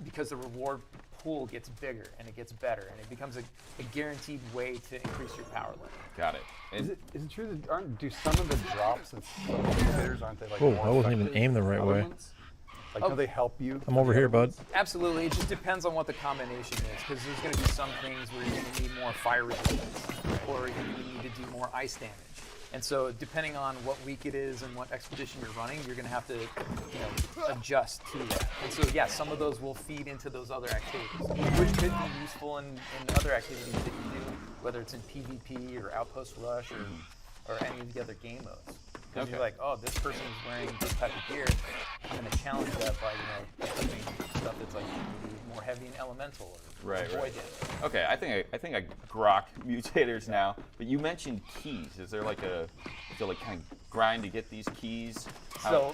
because the reward pool gets bigger and it gets better, and it becomes a guaranteed way to increase your power level. Got it. Is it true that do some of the drops and some of the mutators, aren't they like Oh, more I wasn't even effective aimed the right than other way. ones? Like, do they help you? I'm over here, bud. Absolutely. It just depends on what the combination is, because there's going to be some things where you're going to need more fire resistance, or you're going to need to do more ice damage. And so, depending on what week it is and what expedition you're running, you're going to have to, adjust to that. And so, yeah, some of those will feed into those other activities, which could be useful in other activities that you do, whether it's in PvP or Outpost Rush or any of the other game modes. Because you're like, oh, this person is wearing this type of gear. I'm going to challenge that by, equipping stuff that's like maybe more heavy and elemental or void damage. Okay, I think I grok mutators now. But you mentioned keys. Is there like kind of grind to get these keys? So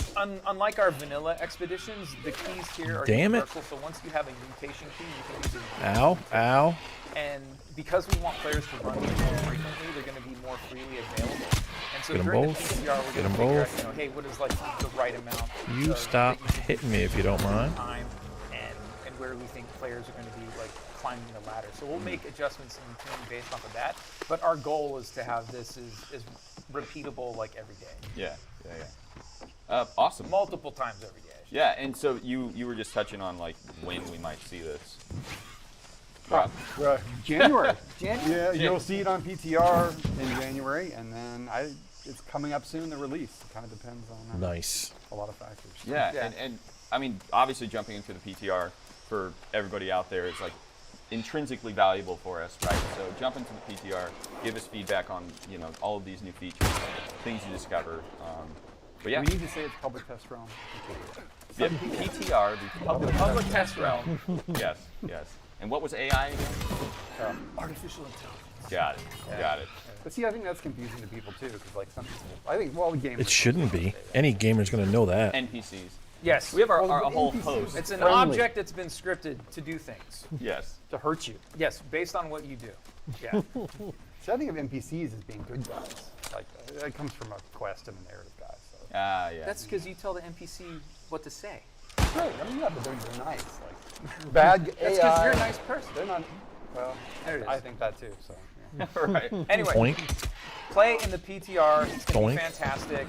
unlike our vanilla expeditions, the keys here are universal. So once you have a mutation key, you can use it. Ow. And because we want players to run these more frequently, they're going to be more freely available. And so Get 'em during both. the PCR, we're Get 'em going to figure both. out, hey, what is like the right amount? You stop hitting me if you don't mind. Time and where we think players are going to be like climbing the ladder. So we'll make adjustments in tune based off of that. But our goal is to have this is repeatable like every day. Yeah. Awesome. Multiple times every day. Yeah, and so you were just touching on like when we might see this. January. Yeah, you'll see it on PTR in January, and then it's coming up soon, the release. It kind of depends on Nice. a lot of factors. Yeah, and I mean, obviously jumping into the PTR for everybody out there is like intrinsically valuable for us, right? So jump into the PTR, give us feedback on all of these new features, things you discover. But yeah, We need to say it's public test realm. yeah, PTR, the Public test realm. yes. And what was AI again? Artificial intelligence. Got it. But see, I think that's confusing to people too, because like some people, I think the game. It shouldn't be. Any gamer's gonna know that. NPCs. Yes. We have our whole NPCs. host. It's an Friendly. object that's been scripted to do things. Yes. to hurt you. Yes, based on what you do. Yeah. See, I think of NPCs as being good guys. Like that comes from a quest and a narrative guy. So. Yeah. That's because you tell the NPC what to say. Right. I mean, yeah, but they're nice. Like bad That's AI. because you're a nice person. They're not. Well, There it is. I think that too. So. Yeah. right. Anyway, Boink. play in the PTR. It's going to be Boink. fantastic.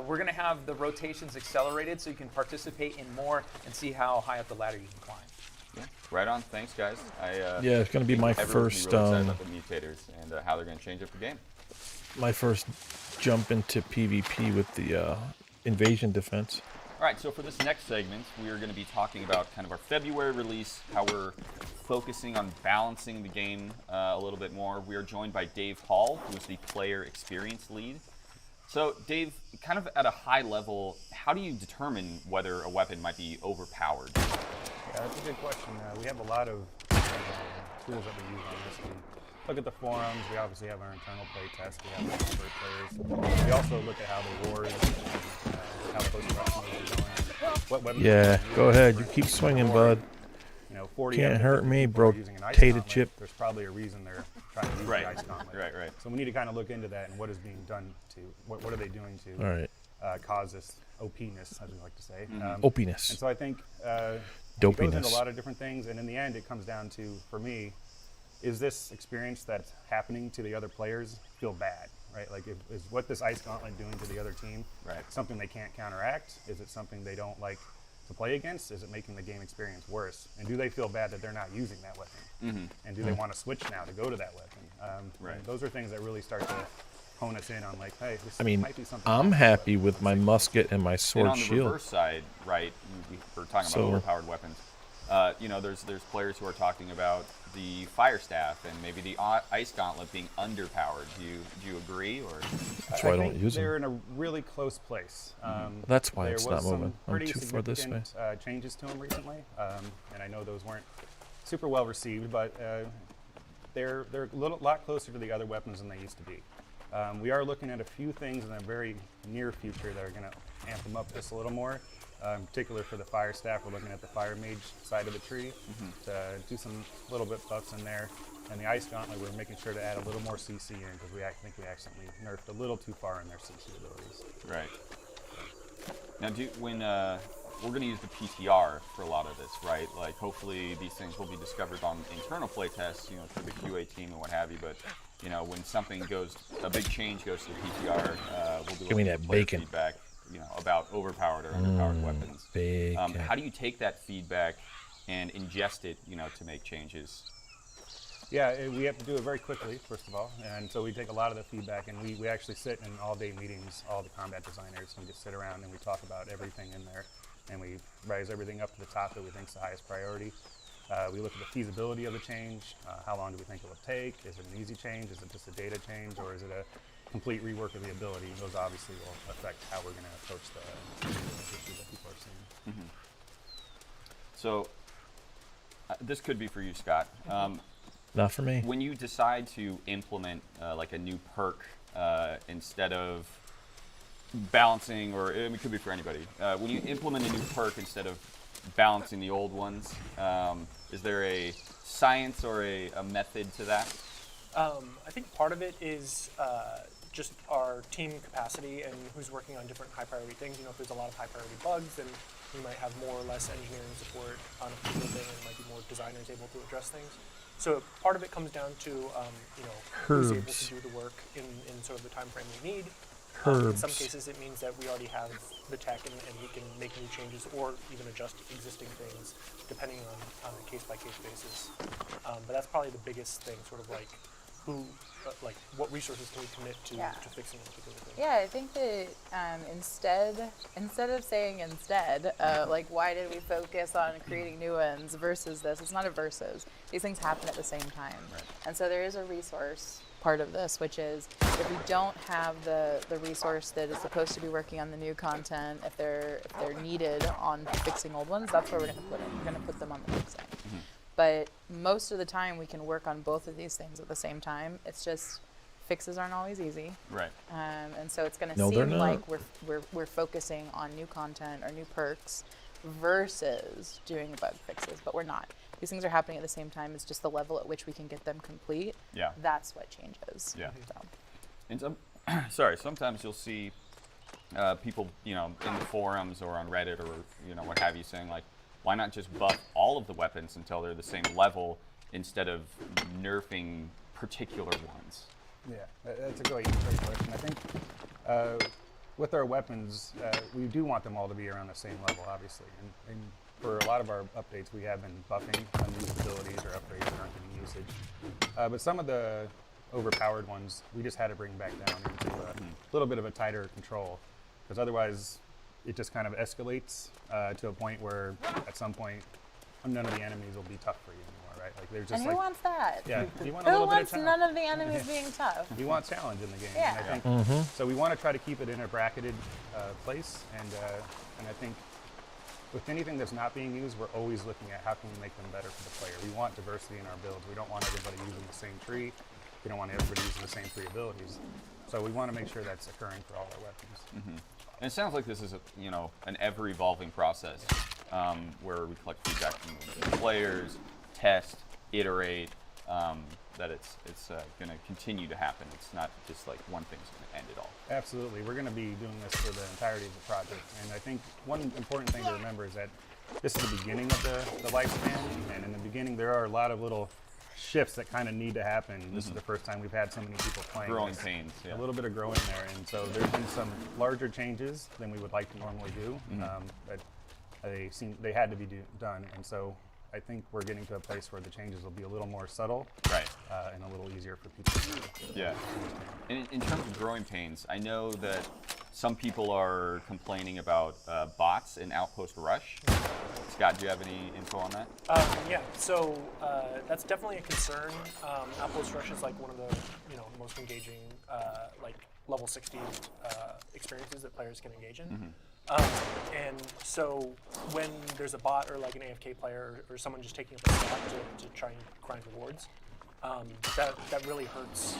We're going to have the rotations accelerated so you can participate in more and see how high up the ladder you can climb. Yeah. Right on. Thanks, guys. Yeah, it's gonna be my Everyone's first really excited about the mutators and how they're going to change up the game. my first jump into PvP with the invasion defense. All right, so for this next segment, we are going to be talking about kind of our February release, how we're focusing on balancing the game a little bit more. We are joined by Dave Hall, who is the player experience lead. So, Dave, kind of at a high level, how do you determine whether a weapon might be overpowered? Yeah, that's a good question. We have a lot of tools that we use on this. We look at the forums. We obviously have our internal play test. We have expert players. We also look at how the wars, how close the customers are going. What weapons Yeah, are go using. ahead. You keep swinging, bud. 40 Can't episodes hurt of me, people bro. are using an ice Tater gauntlet. chip. There's probably a reason they're trying to use Right. the ice gauntlet. Right. So we need to kind of look into that and what is being done to, what are they doing to All right. cause this OP-ness, as we like to say. Opiness. And so I think it goes into a Dopiness. lot of different things, and in the end, it comes down to, for me, is this experience that's happening to the other players feel bad, right? Like, is what this ice gauntlet doing to the other team something they can't counteract? Is it something they don't like to play against? Is it making the game experience worse? And do they feel bad that they're not using that weapon? And do they want to switch now to go to that weapon? And those are things that really start to hone us in on, like, hey, this I mean, might be something. I'm happy with my musket and my And sword on the shield. reverse side, right, we're talking So- about overpowered weapons. There's players who are talking about the fire staff and maybe the ice gauntlet being underpowered. Do you agree, or? That's why I don't think use they're them. in a really close place. That's why there it's was not moving. some I'm pretty too far this way. significant, changes to them recently, and I know those weren't super well received, but they're a lot closer to the other weapons than they used to be. We are looking at a few things in the very near future that are going to amp them up just a little more. In particular for the fire staff, we're looking at the fire mage side of the tree to do some little bit buffs in there. And the ice gauntlet, we're making sure to add a little more CC in because think we accidentally nerfed a little too far in their CC abilities. Right. Now, when we're going to use the PTR for a lot of this, right? Like, hopefully these things will be discovered on internal playtests, through the QA team and what have you. But when something a big change goes to the PTR, we'll do Give me a that player bacon. feedback. about overpowered or underpowered weapons. Big How do you take that feedback and ingest it, to make changes? Yeah, we have to do it very quickly, first of all, and so we take a lot of the feedback, and we actually sit in all-day meetings, all the combat designers, and we just sit around and we talk about everything in there, and we rise everything up to the top that we think is the highest priority. We look at the feasibility of the change. How long do we think it will take? Is it an easy change? Is it just a data change, or is it a complete rework of the ability? Those obviously will affect how we're going to approach the issue that people are seeing. Mm-hmm. So this could be for you, Scott. Not for me. When you decide to implement like a new perk instead of balancing, or it could be for anybody, when you implement a new perk instead of balancing the old ones, is there a science or a method to that? I think part of it is just our team capacity and who's working on different high priority things. If there's a lot of high priority bugs, then we might have more or less engineering support on a particular thing, and might be more designers able to address things. So part of it comes down to who's able to do the work in sort of the time frame we need. In some cases, it means that we already have the tech and we can make new changes or even adjust existing things depending on a case-by-case basis. But that's probably the biggest thing, sort of like what resources can we commit to fixing a particular thing. Yeah, I think that instead of saying why did we focus on creating new ones versus this, it's not a versus. These things happen at the same time. Right. And so there is a resource part of this, which is if we don't have the resource that is supposed to be working on the new content, if they're needed on fixing old ones, that's where we're going to put them. We're going to put them on the fixing. Mm-hmm. But most of the time, we can work on both of these things at the same time. It's just fixes aren't always easy, right? And so it's going to seem like we're focusing on new content or new perks versus doing bug fixes, but we're not. These things are happening at the same time. It's just the level at which we can get them complete. Yeah. That's what changes. Yeah. So. And sometimes you'll see people, in the forums or on Reddit or what have you, saying like, why not just buff all of the weapons until they're the same level instead of nerfing particular ones? Yeah, that's a great question. I think with our weapons, we do want them all to be around the same level, obviously. And for a lot of our updates, we have been buffing unused abilities or upgrades that aren't getting usage. But some of the overpowered ones, we just had to bring back down into a little bit of a tighter control, because otherwise it just kind of escalates to a point where at some point none of the enemies will be tough for you anymore, right? Like they're just and who wants that? Yeah, you want a little bit of challenge. None of the enemies being tough? You want challenge in the game. Yeah. And I think, so we want to try to keep it in a bracketed place, and I think with anything that's not being used, we're always looking at how can we make them better for the player. We want diversity in our builds. We don't want everybody using the same tree. We don't want everybody using the same three abilities. So we want to make sure that's occurring for all our weapons. Mm-hmm. And it sounds like this is an ever-evolving process where we collect feedback from the players, test, iterate. That it's going to continue to happen. It's not just like one thing's going to end it all. Absolutely, we're going to be doing this for the entirety of the project. And I think one important thing to remember is that this is the beginning of the lifespan, and in the beginning there are a lot of little shifts that kind of need to happen. This is the first time we've had so many people playing. Growing pains, yeah. A little bit of growing there, and so there's been some larger changes than we would like to normally do, but they had to be done, and so I think we're getting to a place where the changes will be a little more subtle, right, and a little easier for people to yeah. And in terms of growing pains, I know that some people are complaining about bots in Outpost Rush. Scott, do you have any info on that? Yeah, so that's definitely a concern. Outpost Rush is like one of the most engaging like level 60 experiences that players can engage in. And so when there's a bot or like an AFK player or someone just taking up a spot to try and grind rewards, that really hurts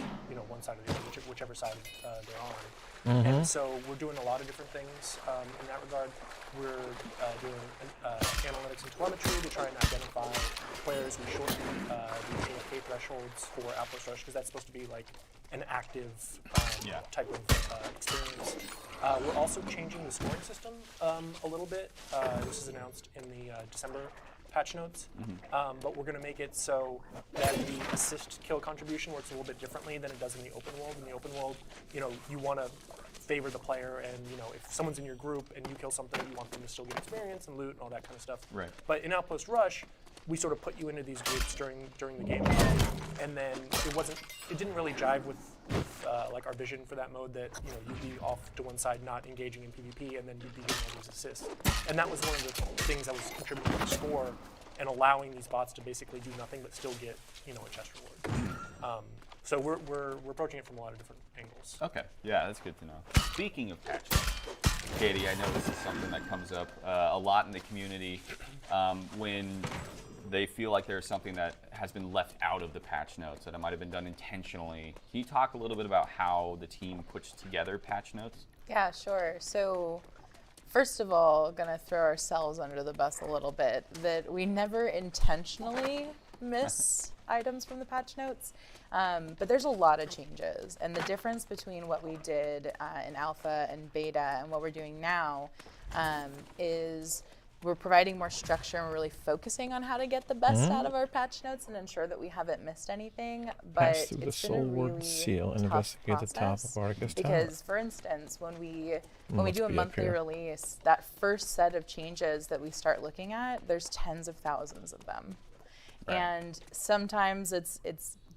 one side or the other, whichever side they're on. And so we're doing a lot of different things in that regard. We're doing analytics and telemetry to try and identify players. We shorten the AFK thresholds for Outpost Rush because that's supposed to be like an active type of experience. We're also changing the scoring system a little bit. This is announced in the December patch notes, but we're going to make it so that the assist kill contribution works a little bit differently than it does in the open world. In the open world, you want to favor the player, and if someone's in your group and you kill something, you want them to still get experience and loot and all that kind of stuff. Right. But in Outpost Rush, we sort of put you into these groups during the game, and then it didn't really jive with like our vision for that mode, that you'd be off to one side not engaging in PvP, and then you'd be getting all these assists. And that was one of the things that was contributing to the score and allowing these bots to basically do nothing but still get a chest reward. So we're approaching it from a lot of different angles. Okay, yeah, that's good to know. Speaking of patches, Katie, I know this is something that comes up a lot in the community when they feel like there's something that has been left out of the patch notes, that it might have been done intentionally. Can you talk a little bit about how the team puts together patch notes? Yeah, sure. So first of all, gonna throw ourselves under the bus a little bit, that we never intentionally miss items from the patch notes, but there's a lot of changes, and the difference between what we did in alpha and beta and what we're doing now is we're providing more structure, and we're really focusing on how to get the best out of our patch notes and ensure that we haven't missed anything. But Pass through the it's been a Soulward really seal and tough investigate the top process, of Argus Tower. because, for instance, when we Must do a be up monthly here. release, that first set of changes that we start looking at, there's tens of thousands of them. Right. And sometimes it's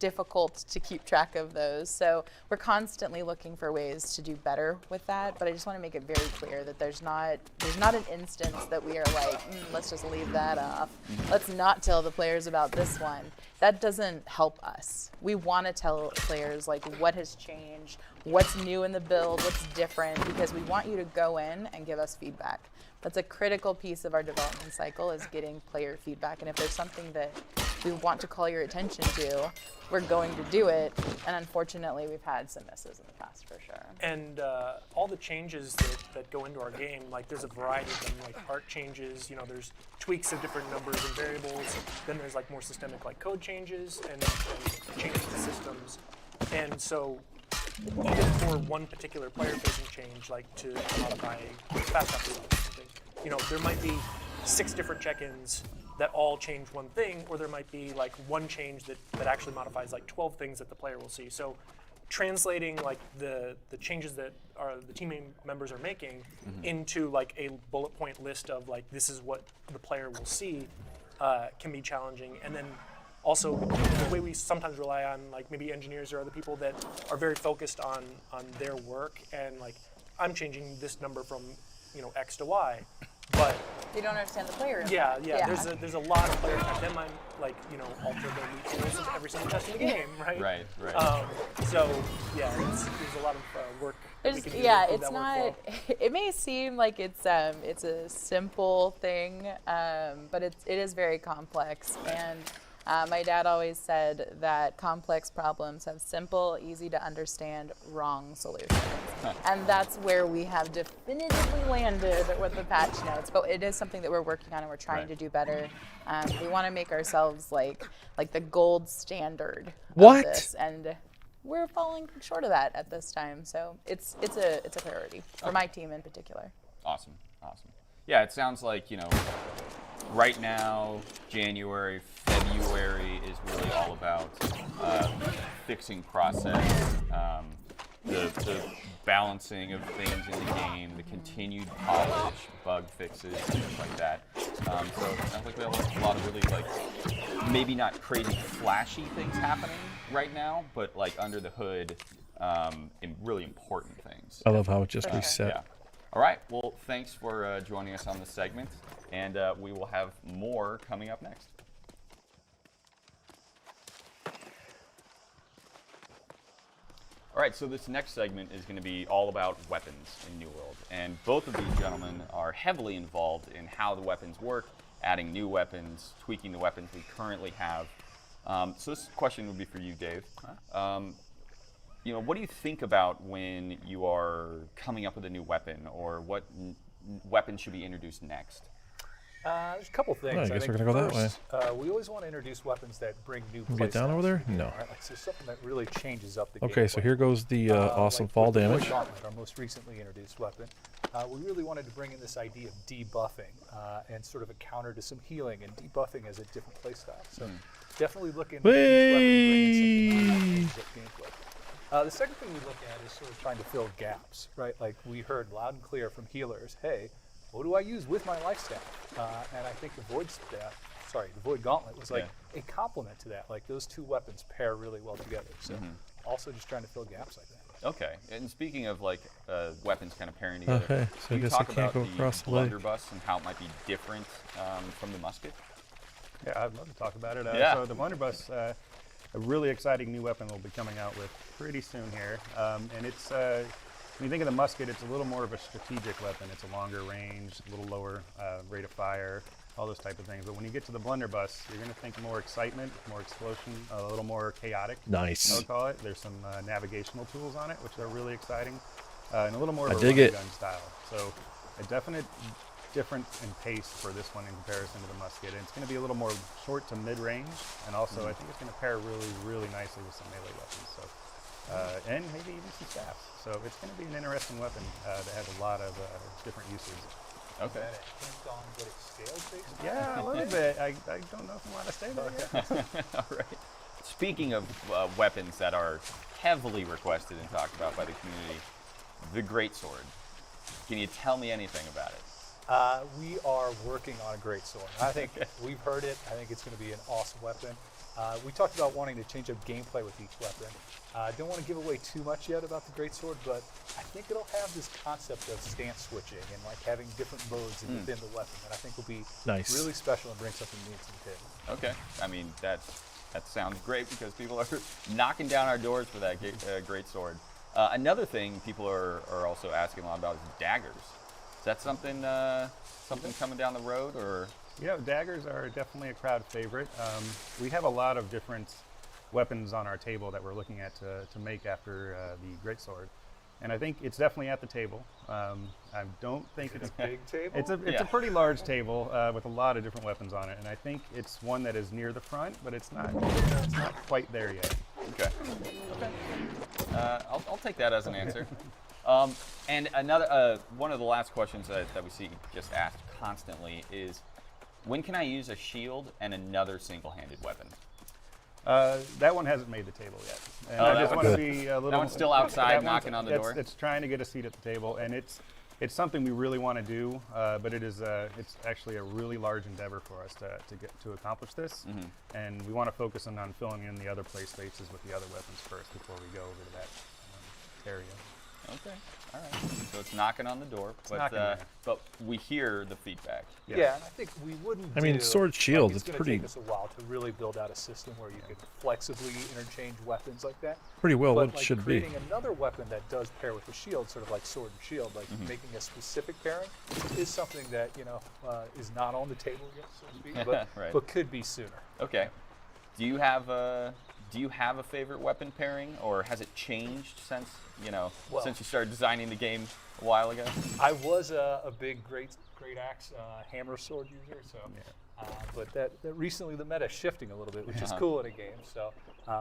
difficult to keep track of those. So we're constantly looking for ways to do better with that. But I just want to make it very clear that there's not an instance that we are like, let's just leave that off. Let's not tell the players about this one. That doesn't help us. We want to tell players like what has changed, what's new in the build, what's different, because we want you to go in and give us feedback. That's a critical piece of our development cycle, is getting player feedback. And if there's something that we want to call your attention to, we're going to do it. And unfortunately, we've had some misses in the past for sure. And all the changes that go into our game, like there's a variety of them, like art changes, there's tweaks of different numbers and variables. Then there's like more systemic like code changes and changes to systems. And so even for one particular player-facing change, like to modify fast travel or something, there might be 6 different check-ins that all change one thing, or there might be like one change that actually modifies like 12 things that the player will see. So translating like the changes that the team members are making into like a bullet point list of like, this is what the player will see can be challenging. And then also, the way we sometimes rely on like maybe engineers or other people that are very focused on their work, and like, I'm changing this number from X to Y, but You don't understand the player. yeah. There's a lot of players, and then I'm like alter the rules of every single test in the game, right? Right. So yeah, there's a lot of work. that we can do to Yeah, improve it's that not. workflow. It may seem like it's a simple thing, but it is very complex. And my dad always said that complex problems have simple, easy to understand, wrong solutions. And that's where we have definitively landed with the patch notes. But it is something that we're working on and we're trying to do better. We want to make ourselves like the gold standard of this. And we're falling short of that at this time. So it's a priority for my team in particular. Awesome. Yeah, it sounds like, right now, January, February is really all about fixing process, the balancing of things in the game, the continued polish, bug fixes, things like that. So it sounds like we have a lot of really maybe not crazy flashy things happening right now, but like under the hood, really important things. I love how it just reset. Yeah. All right. Well, thanks for joining us on this segment, and we will have more coming up next. All right, so this next segment is going to be all about weapons in New World, and both of these gentlemen are heavily involved in how the weapons work, adding new weapons, tweaking the weapons we currently have. So this question would be for you, Dave. What do you think about when you are coming up with a new weapon, or what weapon should be introduced next? There's a couple things. I guess we're gonna go that way. We always want to introduce weapons that bring new Can we get down over there? No. Right? Like, so something that really changes up the Okay, so gameplay. here goes the awesome like fall with the damage. Gauntlet, our most recently introduced weapon. We really wanted to bring in this idea of debuffing and sort of a counter to some healing, and debuffing as a different playstyle. So definitely look into each weapon bringing something new that changes up gameplay. The second thing we look at is sort of trying to fill gaps, right? Like we heard loud and clear from healers, hey, what do I use with my life staff? And I think the Void Gauntlet was like a complement to that. Like those two weapons pair really well together. So also just trying to fill gaps like that. Okay, and speaking of like weapons kind of pairing together, Okay, so can I you guess I talk can't about go the across the lake. blunderbuss and how it might be different from the musket? Yeah, I'd love to talk about it. Yeah. So the blunderbuss, a really exciting new weapon we'll be coming out with pretty soon here. And it's, when you think of the musket, it's a little more of a strategic weapon. It's a longer range, a little lower rate of fire, all those type of things. But when you get to the blunderbuss, you're going to think more excitement, more explosion, a little more chaotic. Nice. I would call it. There's some navigational tools on it, which are really exciting, and a little more of a dig run it. gun style. So a definite difference in pace for this one in comparison to the musket. And it's going to be a little more short to mid-range, and also I think it's going to pair really, really nicely with some melee weapons. So, and maybe even some staffs. So it's going to be an interesting weapon that has a lot of different uses. Okay. On what it scales based on? Yeah, a little bit. I don't know if I want to say that yet. All right. Speaking of weapons that are heavily requested and talked about by the community, the greatsword. Can you tell me anything about it? We are working on a great sword. I think we've heard it. I think it's going to be an awesome weapon. We talked about wanting to change up gameplay with each weapon. I don't want to give away too much yet about the greatsword, but I think it'll have this concept of stance switching and like having different modes within the weapon that I think will be really special and bring something new to the table. Okay. I mean, that sounds great because people are knocking down our doors for that great sword. Another thing people are also asking a lot about is daggers. Is that something coming down the road, or? Yeah, daggers are definitely a crowd favorite. We have a lot of different weapons on our table that we're looking at to make after the greatsword, and I think it's definitely at the table. I don't think it's a big table. It's a pretty large table with a lot of different weapons on it, and I think it's one that is near the front, but it's not quite there yet. Okay. I'll take that as an answer. And another one of the last questions that we see just asked constantly is, when can I use a shield and another single-handed weapon? That one hasn't made the table yet. And Oh, I that just one- want to be a little. that one's still outside that knocking on the door? It's trying to get a seat at the table, and it's something we really want to do, but it's actually a really large endeavor for us to accomplish this, and we want to focus on filling in the other play spaces with the other weapons first before we go over to that area. Okay, all right. So it's knocking on the door, knocking there. but we hear the feedback. Yes. Yeah, and I think we wouldn't. I mean, sword shield, It's it's going to pretty- take us a while to really build out a system where you could flexibly interchange weapons like that. Pretty well But what it like should be. creating another weapon that does pair with the shield, sort of like sword and shield, like making a specific pairing, is something that is not on the table yet, so to speak, but, Right. but could be sooner. Okay. Do you have a favorite weapon pairing, or has it changed since since you started designing the game a while ago? I was a big great axe hammer sword user, so but that recently the meta is shifting a little bit, which is cool in a game. So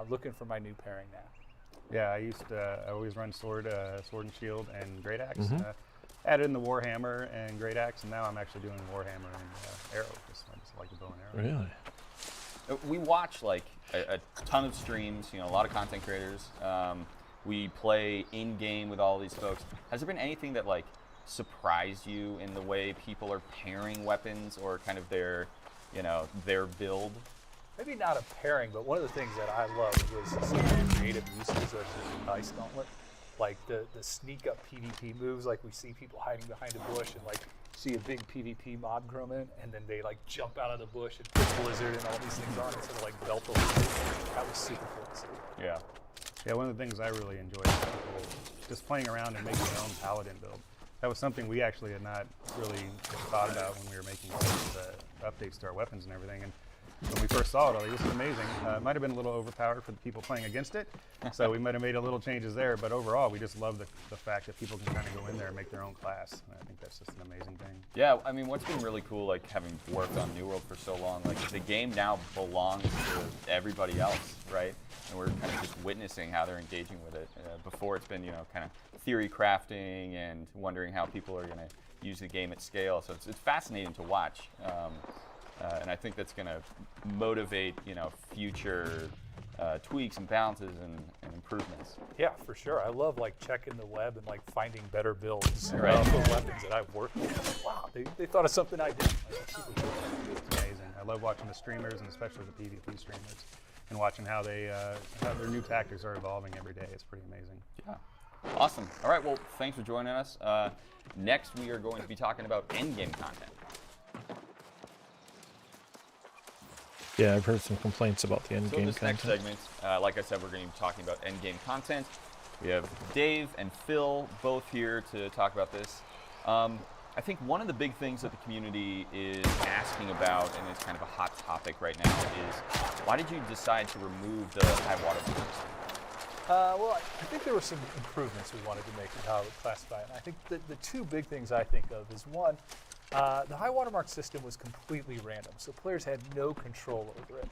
looking for my new pairing now. Yeah, I always run sword and shield, and great axe. Added in the warhammer and great axe, and now I'm actually doing warhammer and arrow. I just like the bow and arrow. Really? We watch like a ton of streams, a lot of content creators. We play in-game with all these folks. Has there been anything that like surprised you in the way people are pairing weapons or kind of their build? Maybe not a pairing, but one of the things that I loved was some of the creative uses of the Ice Gauntlet. Like the sneak up PvP moves, like we see people hiding behind a bush and like see a big PvP mob come in, and then they like jump out of the bush and put Blizzard and all these things on it, sort of like belt the lead. That was super cool to see. Yeah. Yeah, one of the things I really enjoyed was just playing around and making our own paladin build. That was something we actually had not really thought about when we were making all these updates to our weapons and everything. And when we first saw it, I was like, this is amazing. It might have been a little overpowered for the people playing against it, so we might have made a little changes there, but overall, we just love the fact that people can kind of go in there and make their own class. And I think that's just an amazing thing. Yeah, I mean, what's been really cool, like having worked on New World for so long, like the game now belongs to everybody else, right? And we're kind of just witnessing how they're engaging with it. Before it's been, kind of theory crafting and wondering how people are going to use the game at scale. So it's fascinating to watch. and I think that's going to motivate, you know, future tweaks and balances and improvements. Yeah, for sure. I love like checking the web and like finding better builds for Right. weapons that I've worked with. Wow, they thought of something I didn't. Like, that's super cool. It's amazing. I love watching the streamers, and especially the PvP streamers, and watching how how their new tactics are evolving every day. It's pretty amazing. Yeah. Awesome. All right, well, thanks for joining us. Next, we are going to be talking about endgame content. Yeah, I've heard some complaints about the end So game this content. next segment, like I said, we're going to be talking about endgame content. We have Dave and Phil both here to talk about this. I think one of the big things that the community is asking about, and it's kind of a hot topic right now, is why did you decide to remove the high water mark? Well, I think there were some improvements we wanted to make in how we classify it. And I think the two big things I think of is one, the high watermark system was completely random, so players had no control over it.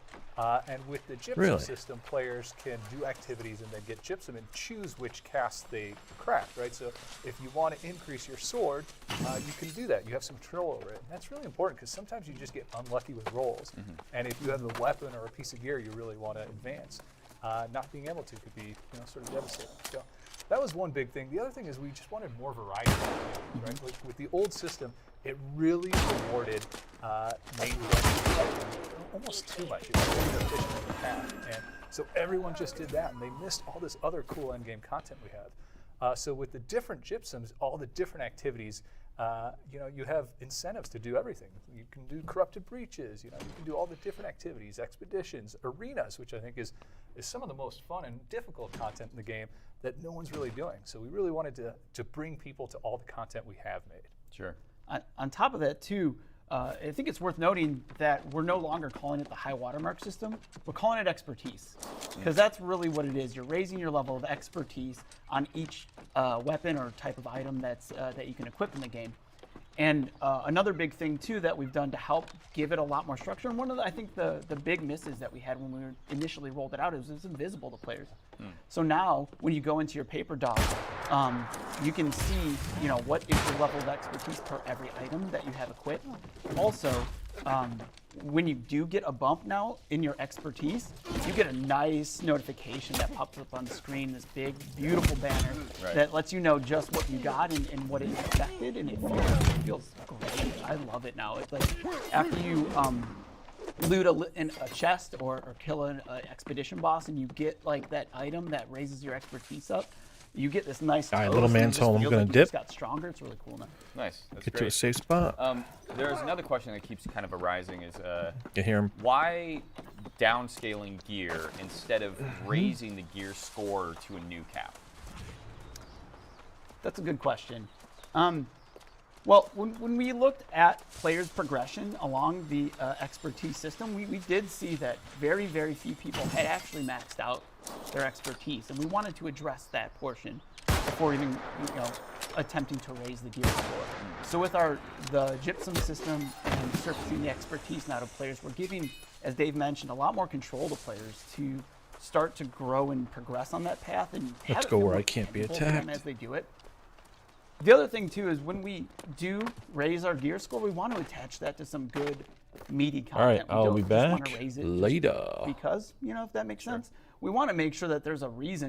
And with the gypsum system, players can do activities and then get gypsum and choose which cast they craft, right? So if you want to increase your sword, you can do that. You have some control over it. And that's really important because sometimes you just get unlucky with rolls. And if you have a weapon or a piece of gear you really want to advance, not being able to could be, you know, sort of devastating. So that was one big thing. The other thing is we just wanted more variety, right? With the old system, it really rewarded main weapons almost too much. It was really efficient in the path. And so everyone just did that, and they missed all this other cool endgame content we have. So with the different gypsums, all the different activities, you know, you have incentives to do everything. You can do corrupted breaches, you know, you can do all the different activities, expeditions, arenas, which I think is some of the most fun and difficult content in the game that no one's really doing. So we really wanted to bring people to all the content we have made. Sure. On top of that, too, I think it's worth noting that we're no longer calling it the high watermark system. We're calling it expertise, because that's really what it is. You're raising your level of expertise on each weapon or type of item that's that you can equip in the game. And another big thing, too, that we've done to help give it a lot more structure, and one of the, I think the big misses that we had when we initially rolled it out is it's invisible to players. So now, when you go into your paper doc, you can see, you know, what is your level of expertise per every item that you have equipped. Also, when you do get a bump now in your expertise, you get a nice notification that pops up on the screen, this big, beautiful banner that lets you know just what you got and what it affected, and it feels great. I love it now. It's like after you loot a chest or kill an expedition boss and you get like that item that raises your expertise up, you get this nice. All right, little man's home. I'm gonna like dip. It's got stronger. It's really cool now. Nice. That's Get great. to a safe spot. There's another question that keeps kind of arising is You hear him? why downscaling gear instead of raising the gear score to a new cap? That's a good question. Well, when we looked at players' progression along the expertise system, we did see that very, very few people had actually maxed out their expertise, and we wanted to address that portion before even, you know, attempting to raise the gear score. So with the gypsum system and surfacing the expertise now to players, we're giving, as Dave mentioned, a lot more control to players to start to grow and progress on that path and Let's have it go feel where I more can't be tangible to them attacked. as they do it. The other thing, too, is when we do raise our gear score, we want to attach that to some good, meaty content. All right, We I'll don't be just want back to raise it later. because, you know, if that makes sense. We want to make sure that there's a reason